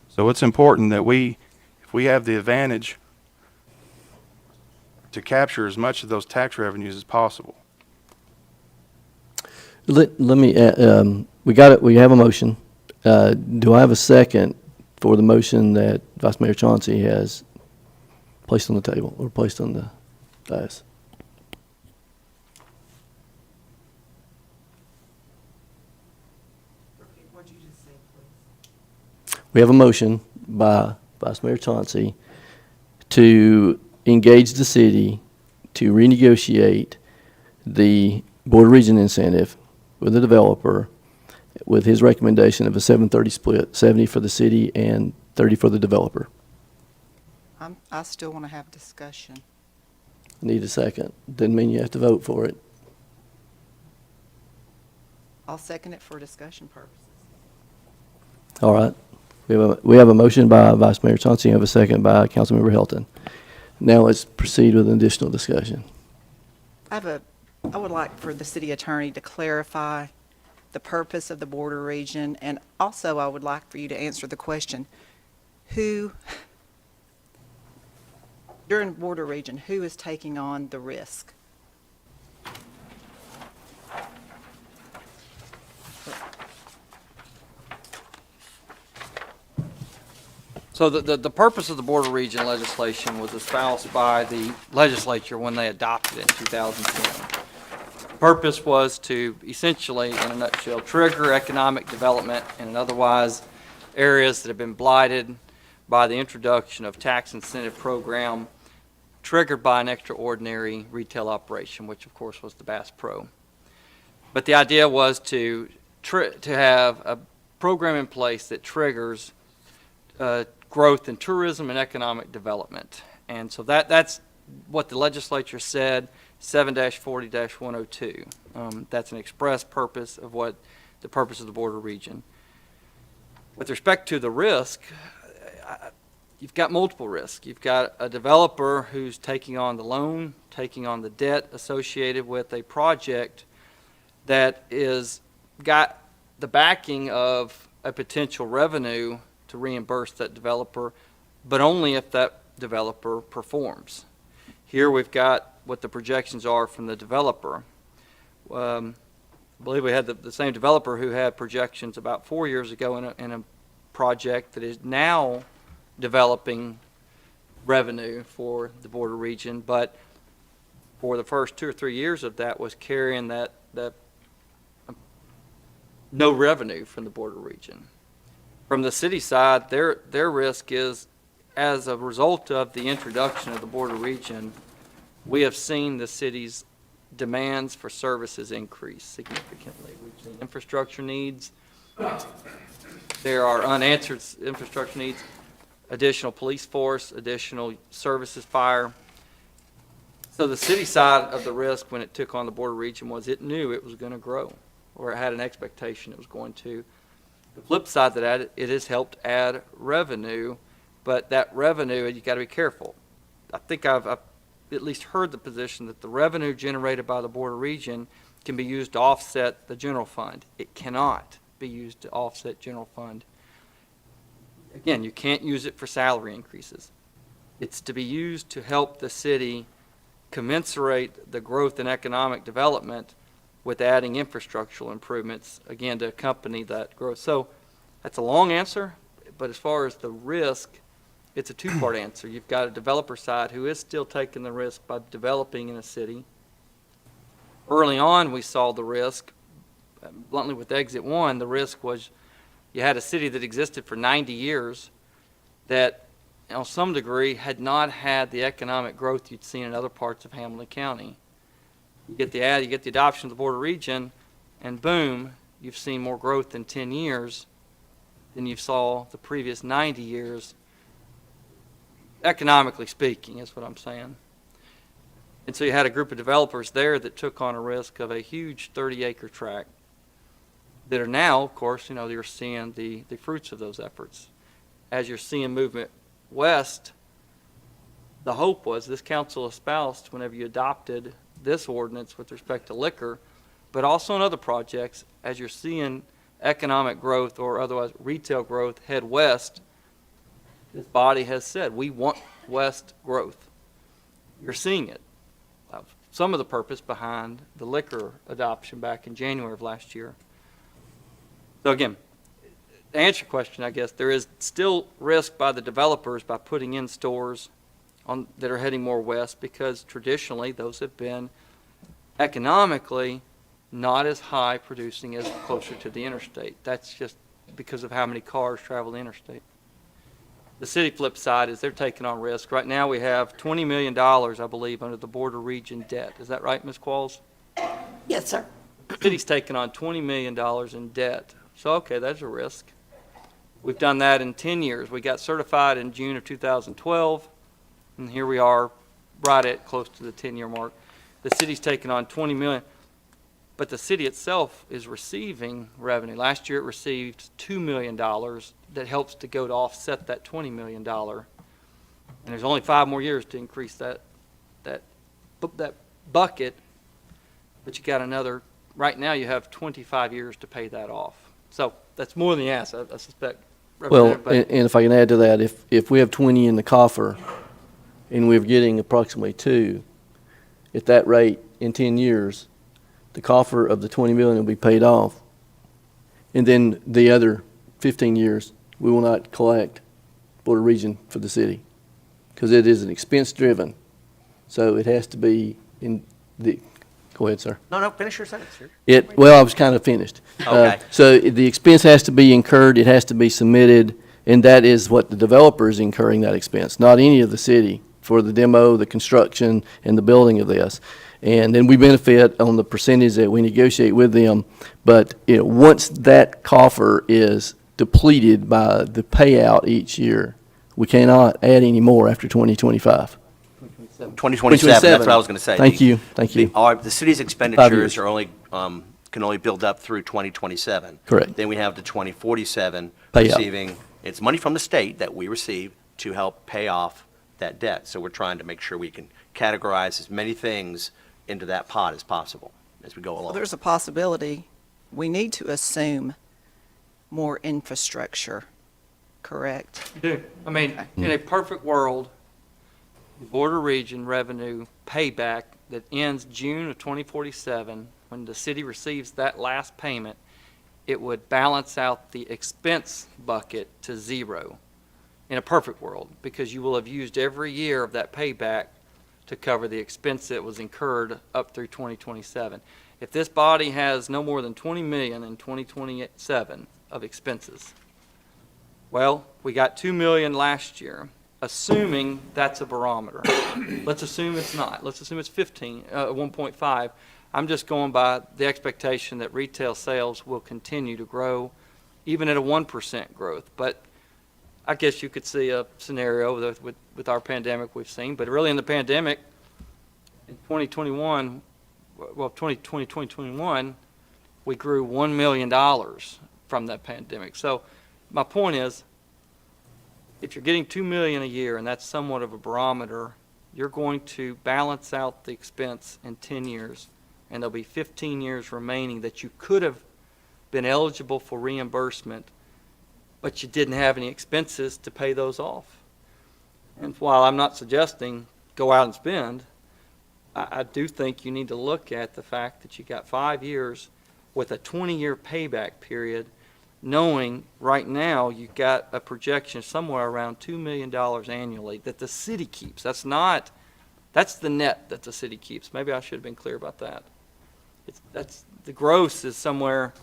So it's important that if we have the advantage to capture as much of those tax revenues as possible. Let me, we got it, we have a motion. Do I have a second for the motion that Vice Mayor Chauncey has placed on the table or placed on the dais. We have a motion by Vice Mayor Chauncey to engage the city to renegotiate the Board of Regent incentive with the developer with his recommendation of a 7-30 split, 70 for the city and 30 for the developer. I still want to have discussion. Need a second. Doesn't mean you have to vote for it. I'll second it for discussion purposes. All right. We have a motion by Vice Mayor Chauncey. We have a second by Councilmember Hilton. Now let's proceed with an additional discussion. I would like for the city attorney to clarify the purpose of the border region, and also I would like for you to answer the question, during border region, who is taking on the risk? So the purpose of the border region legislation was espoused by the legislature when they adopted it in 2010. The purpose was to essentially, in a nutshell, trigger economic development in otherwise areas that have been blighted by the introduction of tax incentive program triggered by an extraordinary retail operation, which of course was the Bass Pro. But the idea was to have a program in place that triggers growth in tourism and economic development. And so that's what the legislature said, 7-40-102. That's an express purpose of what the purpose of the border region. With respect to the risk, you've got multiple risks. You've got a developer who's taking on the loan, taking on the debt associated with a project that is got the backing of a potential revenue to reimburse that developer, but only if that developer performs. Here we've got what the projections are from the developer. I believe we had the same developer who had projections about 4 years ago in a project that is now developing revenue for the border region, but for the first 2 or 3 years of that was carrying that no revenue from the border region. From the city side, their risk is, as a result of the introduction of the border region, we have seen the city's demands for services increase significantly. We've seen infrastructure needs. There are unanswered infrastructure needs, additional police force, additional services, fire. So the city side of the risk when it took on the border region was it knew it was going to grow, or it had an expectation it was going to. The flip side to that, it has helped add revenue, but that revenue, you got to be careful. I think I've at least heard the position that the revenue generated by the border region can be used to offset the general fund. It cannot be used to offset general fund. Again, you can't use it for salary increases. It's to be used to help the city commensurate the growth in economic development with adding infrastructural improvements, again, to accompany that growth. So that's a long answer, but as far as the risk, it's a two-part answer. You've got a developer side who is still taking the risk by developing in a city. Early on, we saw the risk, bluntly with Exit 1, the risk was you had a city that existed for 90 years that, on some degree, had not had the economic growth you'd seen in other parts of Hamilton County. You get the adoption of the border region, and boom, you've seen more growth in 10 years than you saw the previous 90 years, economically speaking, is what I'm saying. And so you had a group of developers there that took on a risk of a huge 30-acre tract that are now, of course, you're seeing the fruits of those efforts. As you're seeing movement west, the hope was this council espoused whenever you adopted this ordinance with respect to liquor, but also in other projects, as you're seeing economic growth or otherwise retail growth head west, this body has said, we want west growth. You're seeing it. Some of the purpose behind the liquor adoption back in January of last year. So again, to answer your question, I guess, there is still risk by the developers by putting in stores, that are heading more west, because traditionally those have been economically not as high producing as closer to the interstate. That's just because of how many cars travel the interstate. The city flip side is they're taking on risk. Right now we have $20 million, I believe, under the border region debt. Is that right, Ms. Qualls? Yes, sir. The city's taking on $20 million in debt. So, okay, that's a risk. We've done that in 10 years. We got certified in June of 2012, and here we are right at close to the 10-year mark. The city's taking on $20 million, but the city itself is receiving revenue. Last year it received $2 million that helps to go to offset that $20 million. And there's only 5 more years to increase that bucket, but you got another, right now you have 25 years to pay that off. So that's more than you asked, I suspect. Well, But and if I can add to that, if we have 20 in the coffer and we're getting approximately 2, at that rate, in 10 years, the coffer of the 20 million will be paid off. And then the other 15 years, we will not collect border region for the city because it is an expense driven. So it has to be in the, go ahead, sir. No, finish your sentence, sir. Well, I was kind of finished. Okay. So the expense has to be incurred, it has to be submitted, and that is what the developer is incurring that expense, not any of the city for the demo, the construction, and the building of this. And then we benefit on the percentage that we negotiate with them. But, once that coffer is depleted by the payout each year, we cannot add any more after 2025. 2027, that's what I was going to say. Thank you. The city's expenditures are only, can only build up through 2027. Correct. Then we have the 2047 Payout. receiving, it's money from the state that we receive to help pay off that debt. So we're trying to make sure we can categorize as many things into that pot as possible as we go along. Well, there's a possibility we need to assume more infrastructure, correct? I mean, in a perfect world, the border region revenue payback that ends June of 2047, when the city receives that last payment, it would balance out the expense bucket to 0 in a perfect world, because you will have used every year of that payback to cover the expense that was incurred up through 2027. If this body has no more than 20 million in 2027 of expenses, well, we got 2 million last year, assuming that's a barometer. Let's assume it's not. Let's assume it's 1.5. I'm just going by the expectation that retail sales will continue to grow, even at a 1% growth. But I guess you could see a scenario with our pandemic we've seen, but really in the pandemic, in 2021, well, 2021, we grew $1 million from that pandemic. So my point is, if you're getting $2 million a year, and that's somewhat of a barometer, you're going to balance out the expense in 10 years, and there'll be 15 years remaining that you could have been eligible for reimbursement, but you didn't have any expenses to pay those off. And while I'm not suggesting go out and spend, I do think you need to look at the fact that you got 5 years with a 20-year payback period, knowing right now you've got a projection somewhere around $2 million annually that the city keeps. That's the net that the city keeps. Maybe I should have been clear about that. That's the gross is somewhere,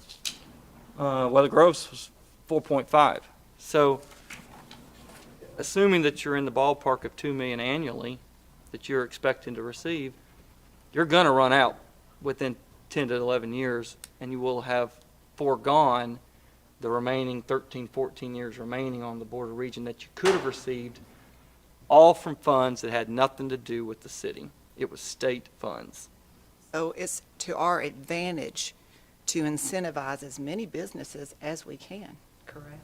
the gross was 4.5. So assuming that you're in the ballpark of 2 million annually that you're expecting to receive, you're going to run out within 10 to 11 years, and you will have foregone the remaining 13, 14 years remaining on the border region that you could have received, all from funds that had nothing to do with the city. It was state funds. So it's to our advantage to incentivize as many businesses as we can, correct?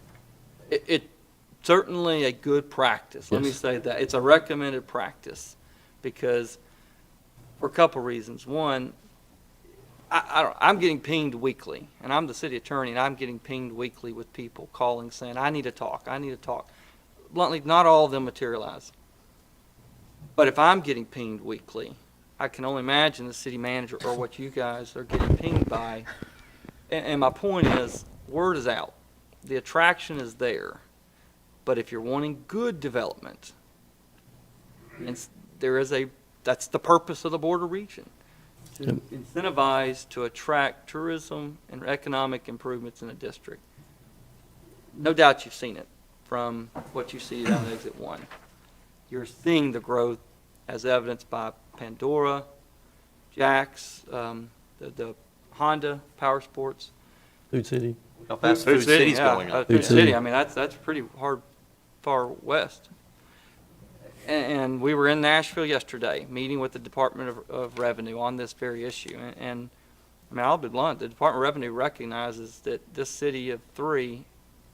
It's certainly a good practice. Let me say that. It's a recommended practice because for a couple reasons. One, I'm getting pinged weekly, and I'm the city attorney, and I'm getting pinged weekly with people calling saying, I need to talk. Bluntly, not all of them materialize. But if I'm getting pinged weekly, I can only imagine the city manager or what you guys are getting pinged by. And my point is, word is out. The attraction is there. But if you're wanting good development, That's the purpose of the border region, to Yep. incentivize, to attract tourism and economic improvements in a district. No doubt you've seen it from what you see down Exit 1. You're seeing the growth as evidenced by Pandora, Jack's, the Honda Power Sports. Food City. How fast Food City's going up. Food Food City, City. I mean, that's pretty far west. And we were in Nashville yesterday, meeting with the Department of Revenue on this very issue. And I mean, I'll be blunt, the Department of Revenue recognizes that this city of 3,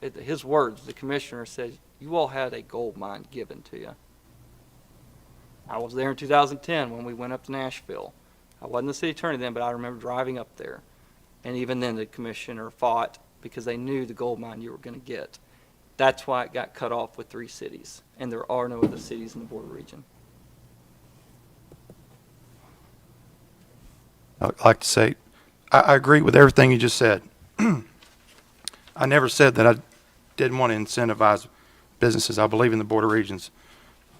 his words, the commissioner said, you all had a gold mine given to you. I was there in 2010 when we went up to Nashville. I wasn't the city attorney then, but I remember driving up there. And even then, the commissioner fought because they knew the gold mine you were going to get. That's why it got cut off with 3 cities, and there are no other cities in the border region. I'd like to say, I agree with everything you just said. I never said that I didn't want to incentivize businesses. I believe in the border regions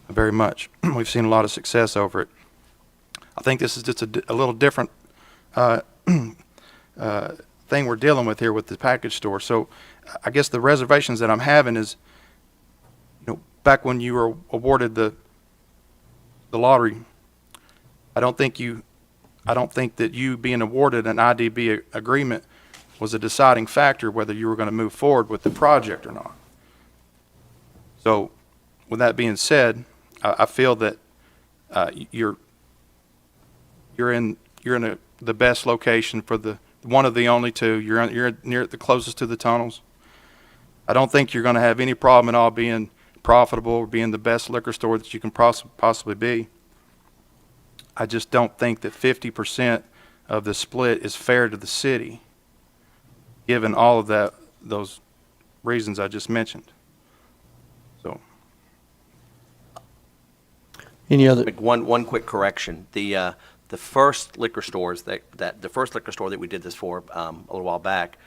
very much. We've seen a lot of success over it. I think this is just a little different thing we're dealing with here with the package store. So I guess the reservations that I'm having is, back when you were awarded the lottery, I don't think that you being awarded an IDB agreement was a deciding factor whether you were going to move forward with the project or not. So with that being said, I feel that you're in the best location for the one of the only 2. You're near the closest to the tunnels. I don't think you're going to have any problem at all being profitable or being the best liquor store that you can possibly be. I just don't think that 50% of the split is fair to the city, given all of those reasons I just mentioned. So, Any other? Make one quick correction. The first liquor store that we did this for a little while back,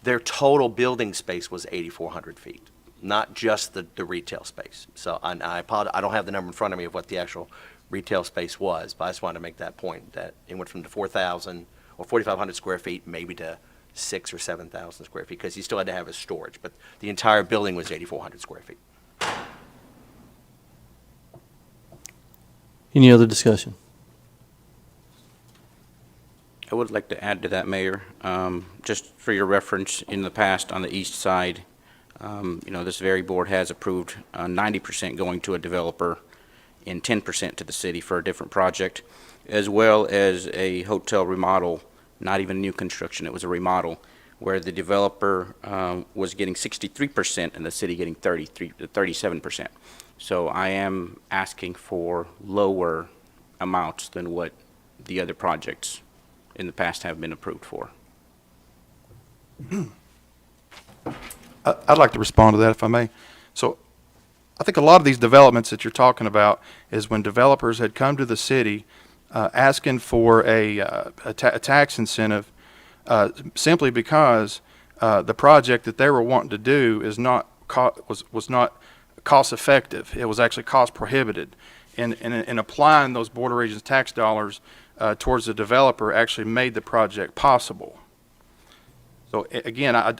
their total building space was 8,400 feet, not just the retail space. So I apologize, I don't have the number in front of me of what the actual retail space was, but I just wanted to make that point, that it went from the 4,000 or 4,500 square feet maybe to 6,000 or 7,000 square feet, because you still had to have a storage, but the entire building was 8,400 square feet. Any other discussion? I would like to add to that, Mayor, just for your reference, in the past on the east side, this very board has approved 90% going to a developer and 10% to the city for a different project, as well as a hotel remodel, not even new construction, it was a remodel, where the developer was getting 63% and the city getting 37%. So I am asking for lower amounts than what the other projects in the past have been approved for. I'd like to respond to that if I may. So I think a lot of these developments that you're talking about is when developers had come to the city asking for a tax incentive simply because the project that they were wanting to do was not cost effective. It was actually cost prohibited. And applying those border regions tax dollars towards the developer actually made the project possible. So again, I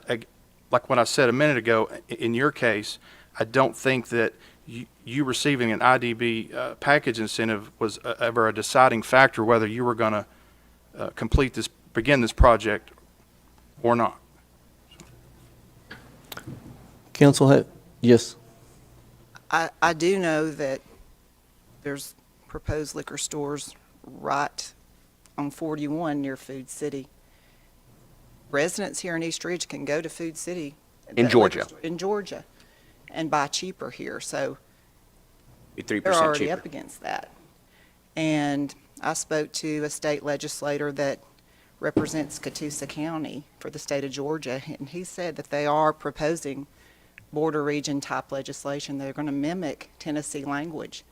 like what I said a minute ago, in your case, I don't think that you receiving an IDB package incentive was ever a deciding factor whether you were going to begin this project or not. Council, yes. I do know that there's proposed liquor stores right on 41 near Food City. Residents here in East Ridge can go to Food City. In Georgia. In Georgia, and buy cheaper here, so Be 3% they're already cheaper. up against that. And I spoke to a state legislator that represents Catoosa County for the state of Georgia, and he said that they are proposing border region type legislation. They're going to mimic Tennessee language.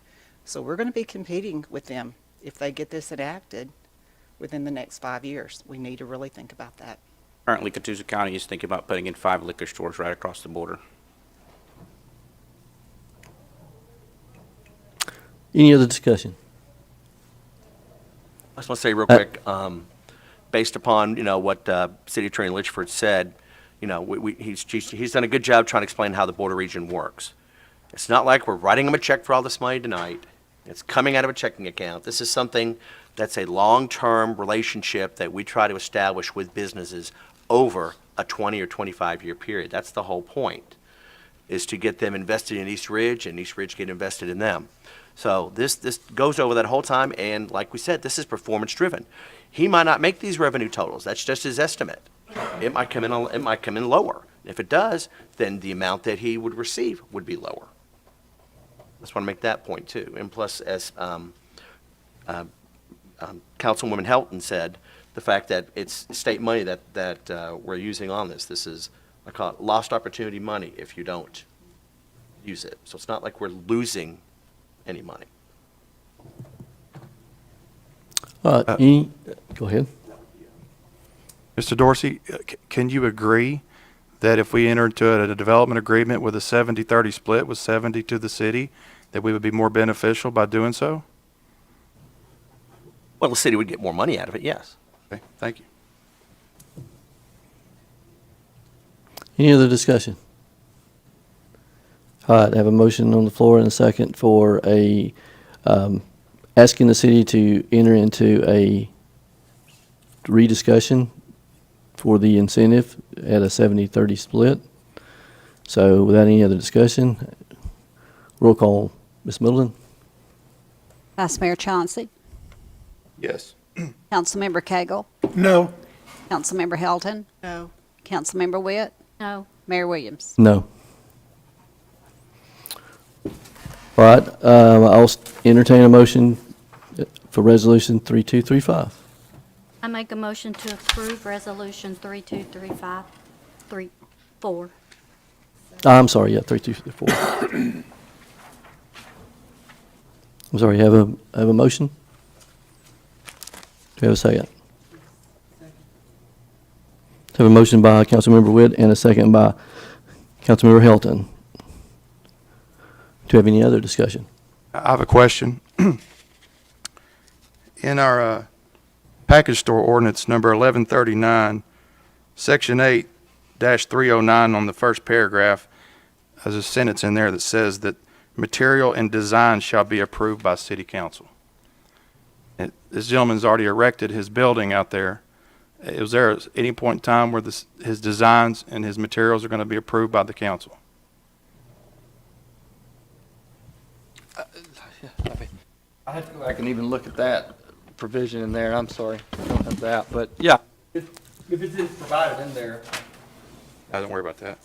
So we're going to be competing with them if they get this enacted within the next 5 years. We need to really think about that. Currently, Catoosa County is thinking about putting in 5 liquor stores right across the border. Any other discussion? I just want to say real quick, based upon, what City Attorney Litchford said, he's done a good job trying to explain how the border region works. It's not like we're writing him a check for all this money tonight. It's coming out of a checking account. This is something that's a long-term relationship that we try to establish with businesses over a 20 or 25-year period. That's the whole point, is to get them invested in East Ridge and East Ridge get invested in them. So this goes over that whole time, and like we said, this is performance-driven. He might not make these revenue totals. That's just his estimate. It might come in lower. If it does, then the amount that he would receive would be lower. Just want to make that point too. And plus, as Councilwoman Helton said, the fact that it's state money that we're using on this. This is, I call it lost opportunity money if you don't use it. So it's not like we're losing any money. Go ahead. Mr. Dorsey, can you agree that if we enter into a development agreement with a 70-30 split with 70 to the city, that we would be more beneficial by doing so? Well, the city would get more money out of it, yes. Okay, thank you. Any other discussion? All right, I have a motion on the floor and a second for asking the city to enter into a rediscussion for the incentive at a 70-30 split. So without any other discussion, roll call, Ms. Middleton? Vice Mayor Chauncey. Yes. Councilmember Cagle. No. Councilmember Helton. No. Councilmember Witt. No. Mayor Williams. No. All right, I'll entertain a motion for Resolution 3235. I make a motion to approve Resolution 323534. I'm sorry, yeah, 3234. I'm sorry, you have a motion? Do you have a second? Have a motion by Councilmember Witt and a second by Councilmember Helton. Do you have any other discussion? I have a question. In our package store ordinance number 1139, section 8-309 on the first paragraph, there's a sentence in there that says that material and design shall be approved by city council. This gentleman's already erected his building out there. Was there at any point in time where his designs and his materials are going to be approved by the council? I have to go back and even look at that provision in there. I'm sorry, I don't have that, but yeah, if it is provided in there. Don't worry about that.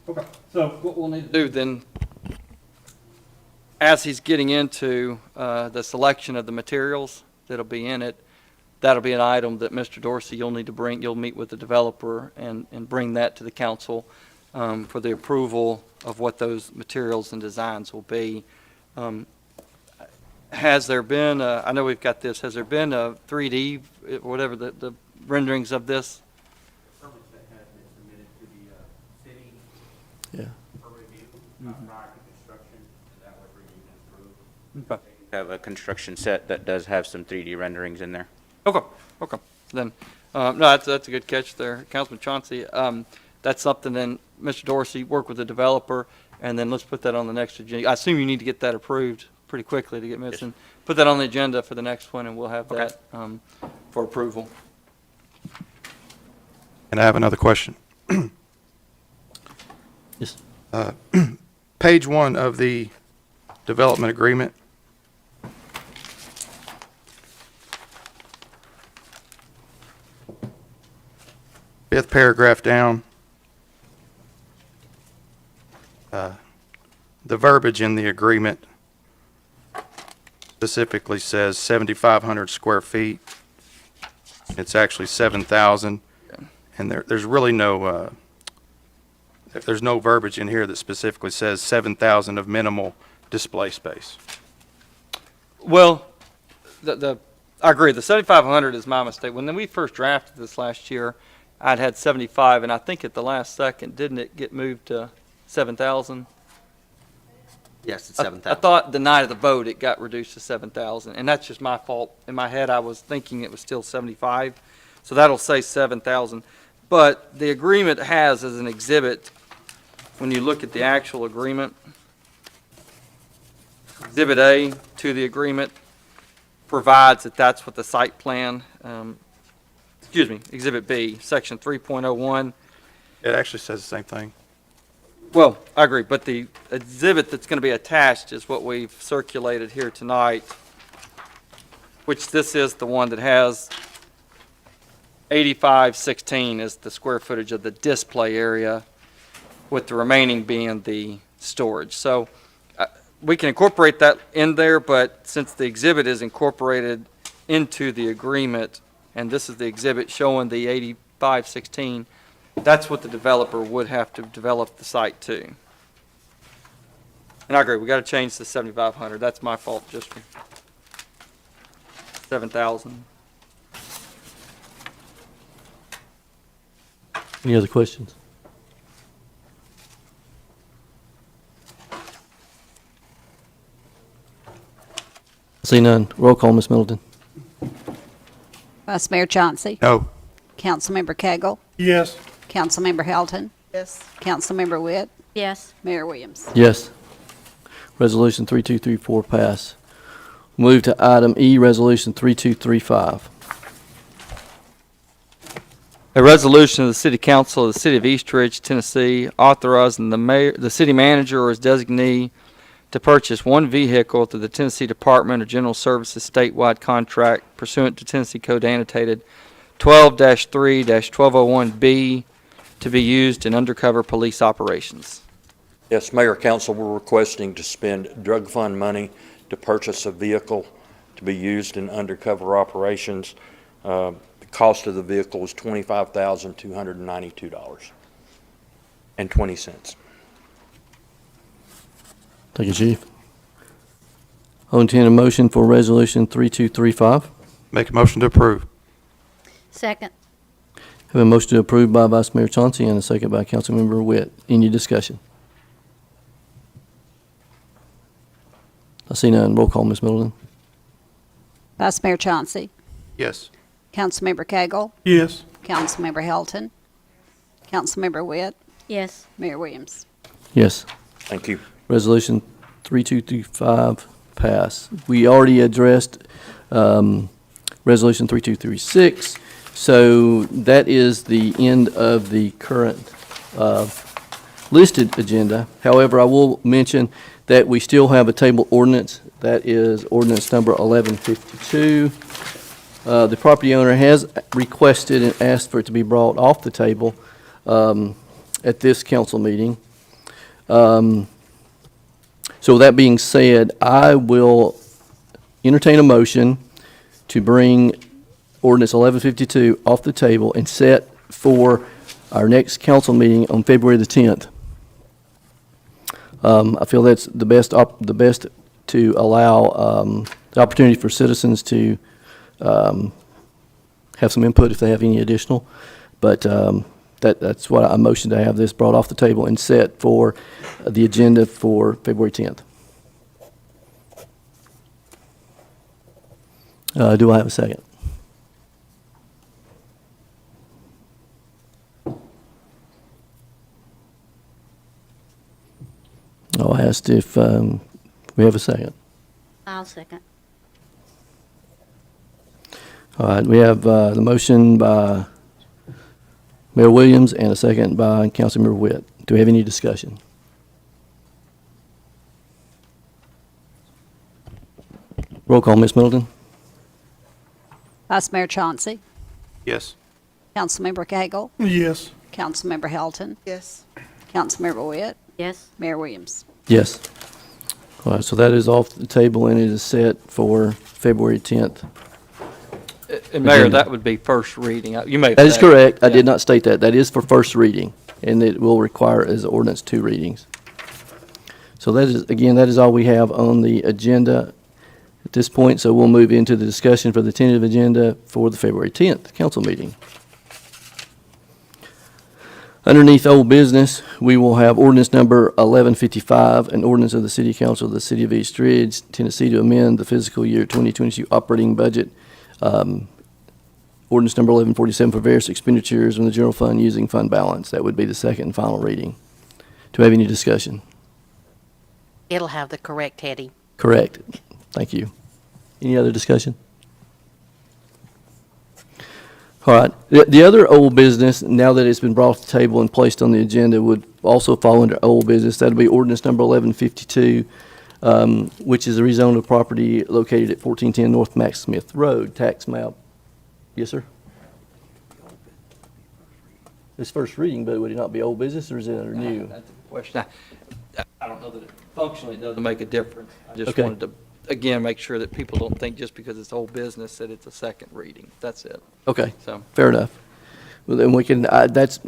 Okay, so what we'll need to do then, as he's getting into the selection of the materials that'll be in it, that'll be an item that Mr. Dorsey, you'll meet with the developer and bring that to the council for the approval of what those materials and designs will be. Has there been, I know we've got this, has there been a 3D, whatever the renderings of this? Yeah. Okay. Have a construction set that does have some 3D renderings in there. Okay. Then, no, that's a good catch there, Councilman Chauncey. That's something then, Mr. Dorsey, work with the developer, and then let's put that on the next agenda. I assume you need to get that approved pretty quickly to get missing. Yes. Put that on the agenda for the next one, and we'll have that for approval. And I have another question. Yes. Page 1 of the development agreement. Fifth paragraph down. The verbiage in the agreement specifically says 7,500 square feet. It's actually 7,000. And there's really there's no verbiage in here that specifically says 7,000 of minimal display space. Well, I agree. The 7,500 is my mistake. When we first drafted this last year, I'd had 75, and I think at the last second, didn't it get moved to 7,000? Yes, it's I 7,000. thought the night of the vote, it got reduced to 7,000, and that's just my fault. In my head, I was thinking it was still 75, so that'll say 7,000. But the agreement has as an exhibit, when you look at the actual agreement, Exhibit A to the agreement provides that that's what the site plan, Exhibit B, Section 3.01. It actually says the same thing. Well, I agree, but the exhibit that's going to be attached is what we've circulated here tonight, which this is the one that has 8516 is the square footage of the display area, with the remaining being the storage. So we can incorporate that in there, but since the exhibit is incorporated into the agreement, and this is the exhibit showing the 8516, that's what the developer would have to develop the site to. And I agree, we got to change the 7,500. That's my fault, just for 7,000. Any other questions? See none. Roll call, Ms. Middleton. Vice Mayor Chauncey. No. Councilmember Cagle. Yes. Councilmember Helton. Yes. Councilmember Witt. Yes. Mayor Williams. Yes. Resolution 3234 pass. Move to item E, Resolution 3235. A resolution of the City Council of the City of East Ridge, Tennessee, authorizing the city manager or his designee to purchase one vehicle through the Tennessee Department of General Services statewide contract pursuant to Tennessee Code annotated 12-3-1201B to be used in undercover police operations. Yes, Mayor, Council, we're requesting to spend drug fund money to purchase a vehicle to be used in undercover operations. The cost of the vehicle is $25,292.20. Thank you, Chief. I'll entertain a motion for Resolution 3235. Make a motion to approve. Second. Have a motion to approve by Vice Mayor Chauncey and a second by Councilmember Witt. Any discussion? I see none. Roll call, Ms. Middleton. Vice Mayor Chauncey. Yes. Councilmember Cagle. Yes. Councilmember Helton. Councilmember Witt. Yes. Mayor Williams. Yes. Thank you. Resolution 3235 pass. We already addressed Resolution 3236, so that is the end of the current listed agenda. However, I will mention that we still have a table ordinance. That is ordinance number 1152. The property owner has requested and asked for it to be brought off the table at this council meeting. So that being said, I will entertain a motion to bring ordinance 1152 off the table and set for our next council meeting on February the 10th. I feel that's the best to allow the opportunity for citizens to have some input if they have any additional. But that's what I motion, to have this brought off the table and set for the agenda for February 10th. Do I have a second? I asked if we have a second. I'll second. All right, we have the motion by Mayor Williams and a second by Councilmember Witt. Do we have any discussion? Roll call, Ms. Middleton. Vice Mayor Chauncey. Yes. Councilmember Cagle. Yes. Councilmember Helton. Yes. Councilmember Witt. Yes. Mayor Williams. Yes. All right, so that is off the table and it is set for February 10th. And Mayor, agenda. that would be first reading. You may. That is correct. I Yeah. did not state that. That is for first reading, and it will require as ordinance 2 readings. So that is, again, that is all we have on the agenda at this point, so we'll move into the discussion for the tentative agenda for the February 10th council meeting. Underneath old business, we will have ordinance number 1155, an ordinance of the City Council of the City of East Ridge, Tennessee, to amend the fiscal year 2022 operating budget. Ordinance number 1147 for various expenditures in the general fund using fund balance. That would be the second and final reading. Do we have any discussion? It'll have the correct heading. Correct. Thank you. Any other discussion? All right. The other old business, now that it's been brought to the table and placed on the agenda, would also fall under old business. That would be ordinance number 1152, which is a rezone of property located at 1410 North Max Smith Road, tax map. Yes, sir? It's first reading, but would it not be old business, or is it under new? That's a question. I don't know that it functionally doesn't make a difference. I just Okay. wanted to, again, make sure that people don't think just because it's old business that it's a second reading. That's it. Okay, So, fair enough. Well, then we can, that's,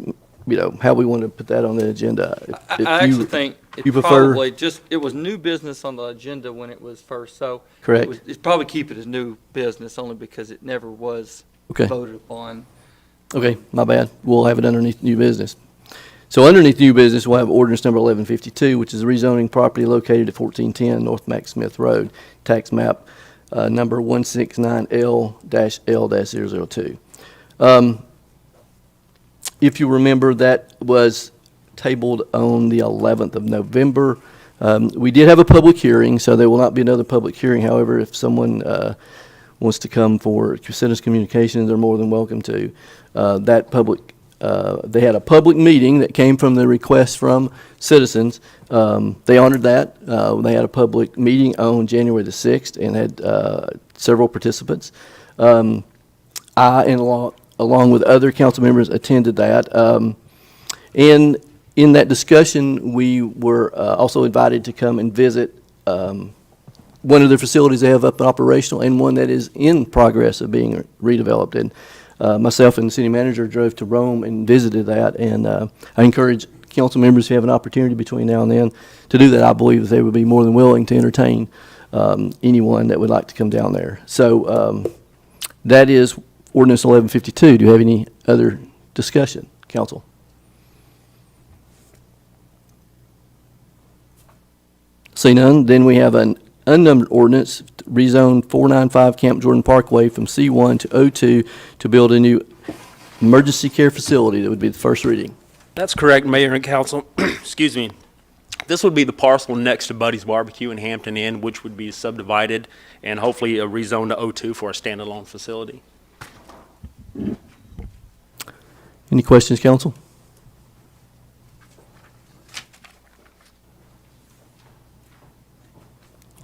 how we want to put that on the agenda. If I you- actually think you it prefer- probably just, it was new business on the agenda when it was first, so. Correct. It's probably keep it as new business only because it never was Okay. voted upon. Okay, my bad. We'll have it underneath new business. So underneath new business, we'll have ordinance number 1152, which is rezoning property located at 1410 North Max Smith Road, tax map number 169L-L-002. If you remember, that was tabled on the 11th of November. We did have a public hearing, so there will not be another public hearing. However, if someone wants to come for citizens communications, they're more than welcome to. They had a public meeting that came from the request from citizens. They honored that. They had a public meeting on January the 6th and had several participants. I, along with other council members, attended that. And in that discussion, we were also invited to come and visit one of the facilities they have up and operational and one that is in progress of being redeveloped. And myself and the city manager drove to Rome and visited that. And I encourage council members who have an opportunity between now and then to do that. I believe that they would be more than willing to entertain anyone that would like to come down there. So that is ordinance 1152. Do you have any other discussion, council? See none, then we have an unnumbered ordinance, rezone 495 Camp Jordan Parkway from C1 to O2 to build a new emergency care facility. That would be the first reading. That's correct, Mayor and Council. Excuse me. This would be the parcel next to Buddy's Barbecue in Hampton Inn, which would be subdivided and hopefully rezoned to O2 for a standalone facility. Any questions, council?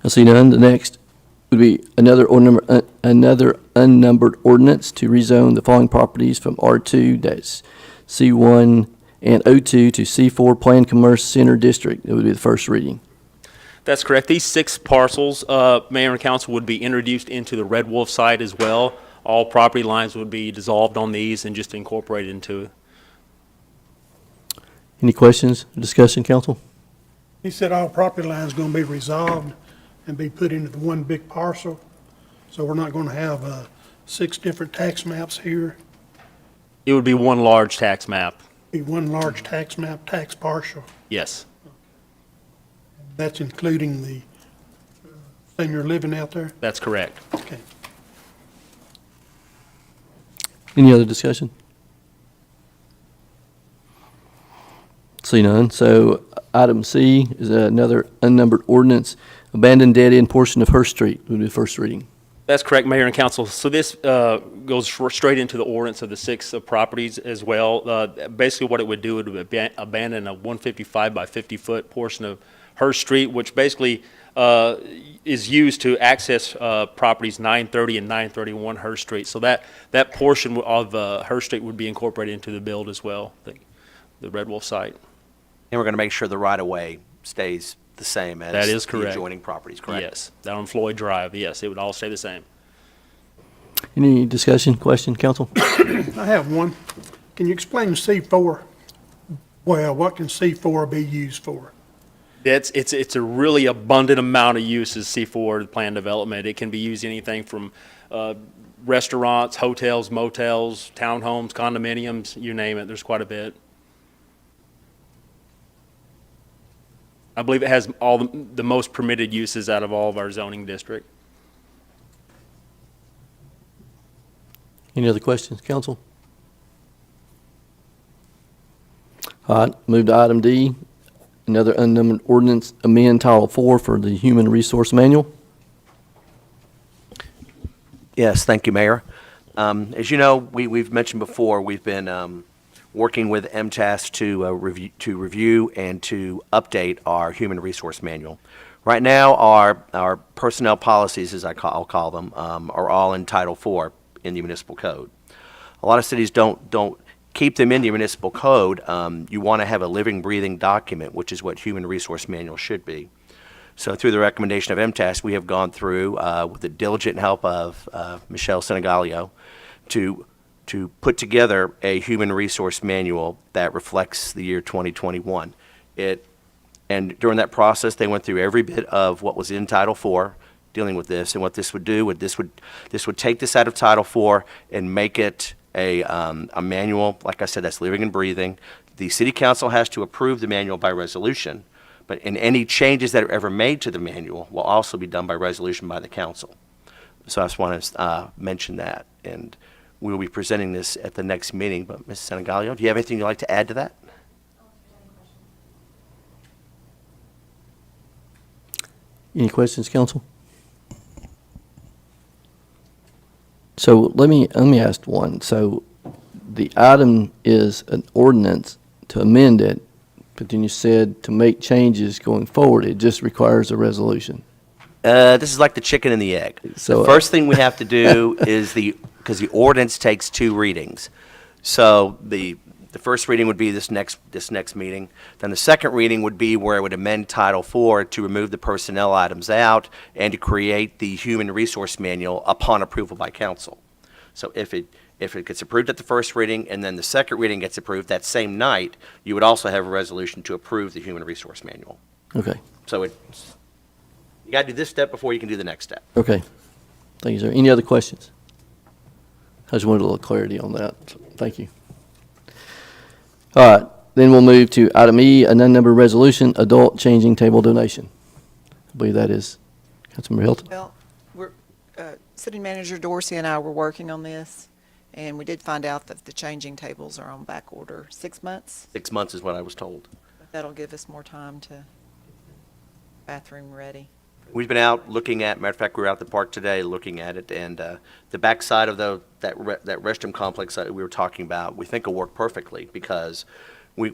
I see none. The next would be another unnumbered ordinance to rezone the following properties from R2, that's C1 and O2 to C4 Planned Commerce Center District. That would be the first reading. That's correct. These 6 parcels, Mayor and Council, would be introduced into the Red Wolf site as well. All property lines would be dissolved on these and just incorporated into. Any questions, discussion, council? He said all property lines going to be resolved and be put into the one big parcel. So we're not going to have 6 different tax maps here. It would be one large tax map. Be one large tax map, tax parcel. Yes. That's including the senior living out there? That's correct. Okay. Any other discussion? See none. So item C is another unnumbered ordinance, abandoned dead-end portion of Hurst Street would be the first reading. That's correct, Mayor and Council. So this goes straight into the ordinance of the 6 properties as well. Basically what it would do, it would abandon a 155 by 50 foot portion of Hurst Street, which basically is used to access properties 930 and 931 Hurst Street. So that portion of Hurst Street would be incorporated into the build as well, the Red Wolf site. And we're going to make sure the right-of-way stays the same as That is the correct. adjoining properties, correct? Yes, down on Floyd Drive, yes, it would all stay the same. Any discussion, question, council? I have one. Can you explain C4? Well, what can C4 be used for? It's a really abundant amount of uses, C4 plan development. It can be used anything from restaurants, hotels, motels, townhomes, condominiums, you name it. There's quite a bit. I believe it has all the most permitted uses out of all of our zoning district. Any other questions, council? All right, move to item D, another unnumbered ordinance, amend Title 4 for the Human Resource Manual. Yes, thank you, Mayor. As you know, we've mentioned before, we've been working with MTAS to review and to update our human resource manual. Right now, our personnel policies, as I'll call them, are all in Title 4 in the municipal code. A lot of cities don't keep them in the municipal code. You want to have a living, breathing document, which is what human resource manual should be. So through the recommendation of MTAS, we have gone through, with the diligent help of Michelle Senegalio, to put together a human resource manual that reflects the year 2021. And during that process, they went through every bit of what was in Title IV dealing with this, and what this would do, this would take this out of Title IV and make it a manual, like I said, that's living and breathing. The City Council has to approve the manual by resolution, but any changes that are ever made to the manual will also be done by resolution by the council. So I just want to mention that, and we will be presenting this at the next meeting. But Mrs. Senegalio, do you have anything you'd like to add to that? Any questions, council? So let me ask one. So the item is an ordinance to amend it, but then you said to make changes going forward, it just requires a resolution. This is like the chicken and the egg. So, the first thing we have to do is because the ordinance takes 2 readings. So the first reading would be this next meeting. Then the second reading would be where it would amend Title IV to remove the personnel items out and to create the human resource manual upon approval by council. So if it gets approved at the first reading and then the second reading gets approved that same night, you would also have a resolution to approve the human resource manual. Okay. So you got to do this step before you can do the next step. Okay. Thank you, sir. Any other questions? I just wanted a little clarity on that. Thank you. All right. Then we'll move to item E, an unnumbered resolution, adult changing table donation. I believe that is Councilmember Hilton. Well, City Manager Dorsey and I were working on this, and we did find out that the changing tables are on back order. 6 months? 6 months is what I was told. That'll give us more time to bathroom ready. We've been out looking at, matter of fact, we were out at the park today looking at it, and the backside of that restroom complex that we were talking about, we think will work perfectly because we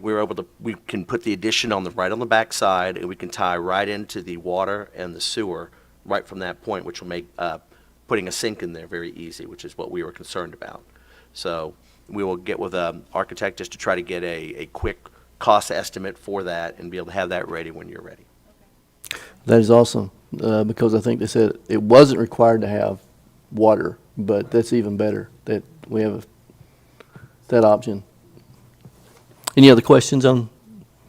can put the addition right on the backside, and we can tie right into the water and the sewer right from that point, which will make putting a sink in there very easy, which is what we were concerned about. So we will get with an architect just to try to get a quick cost estimate for that and be able to have that ready when you're ready. That is awesome, because I think they said it wasn't required to have water, but that's even better that we have that option. Any other questions on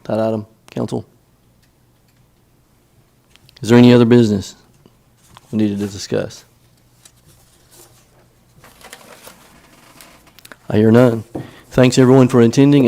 that item, council? Is there any other business we needed to discuss? I hear none. Thanks, everyone, for attending.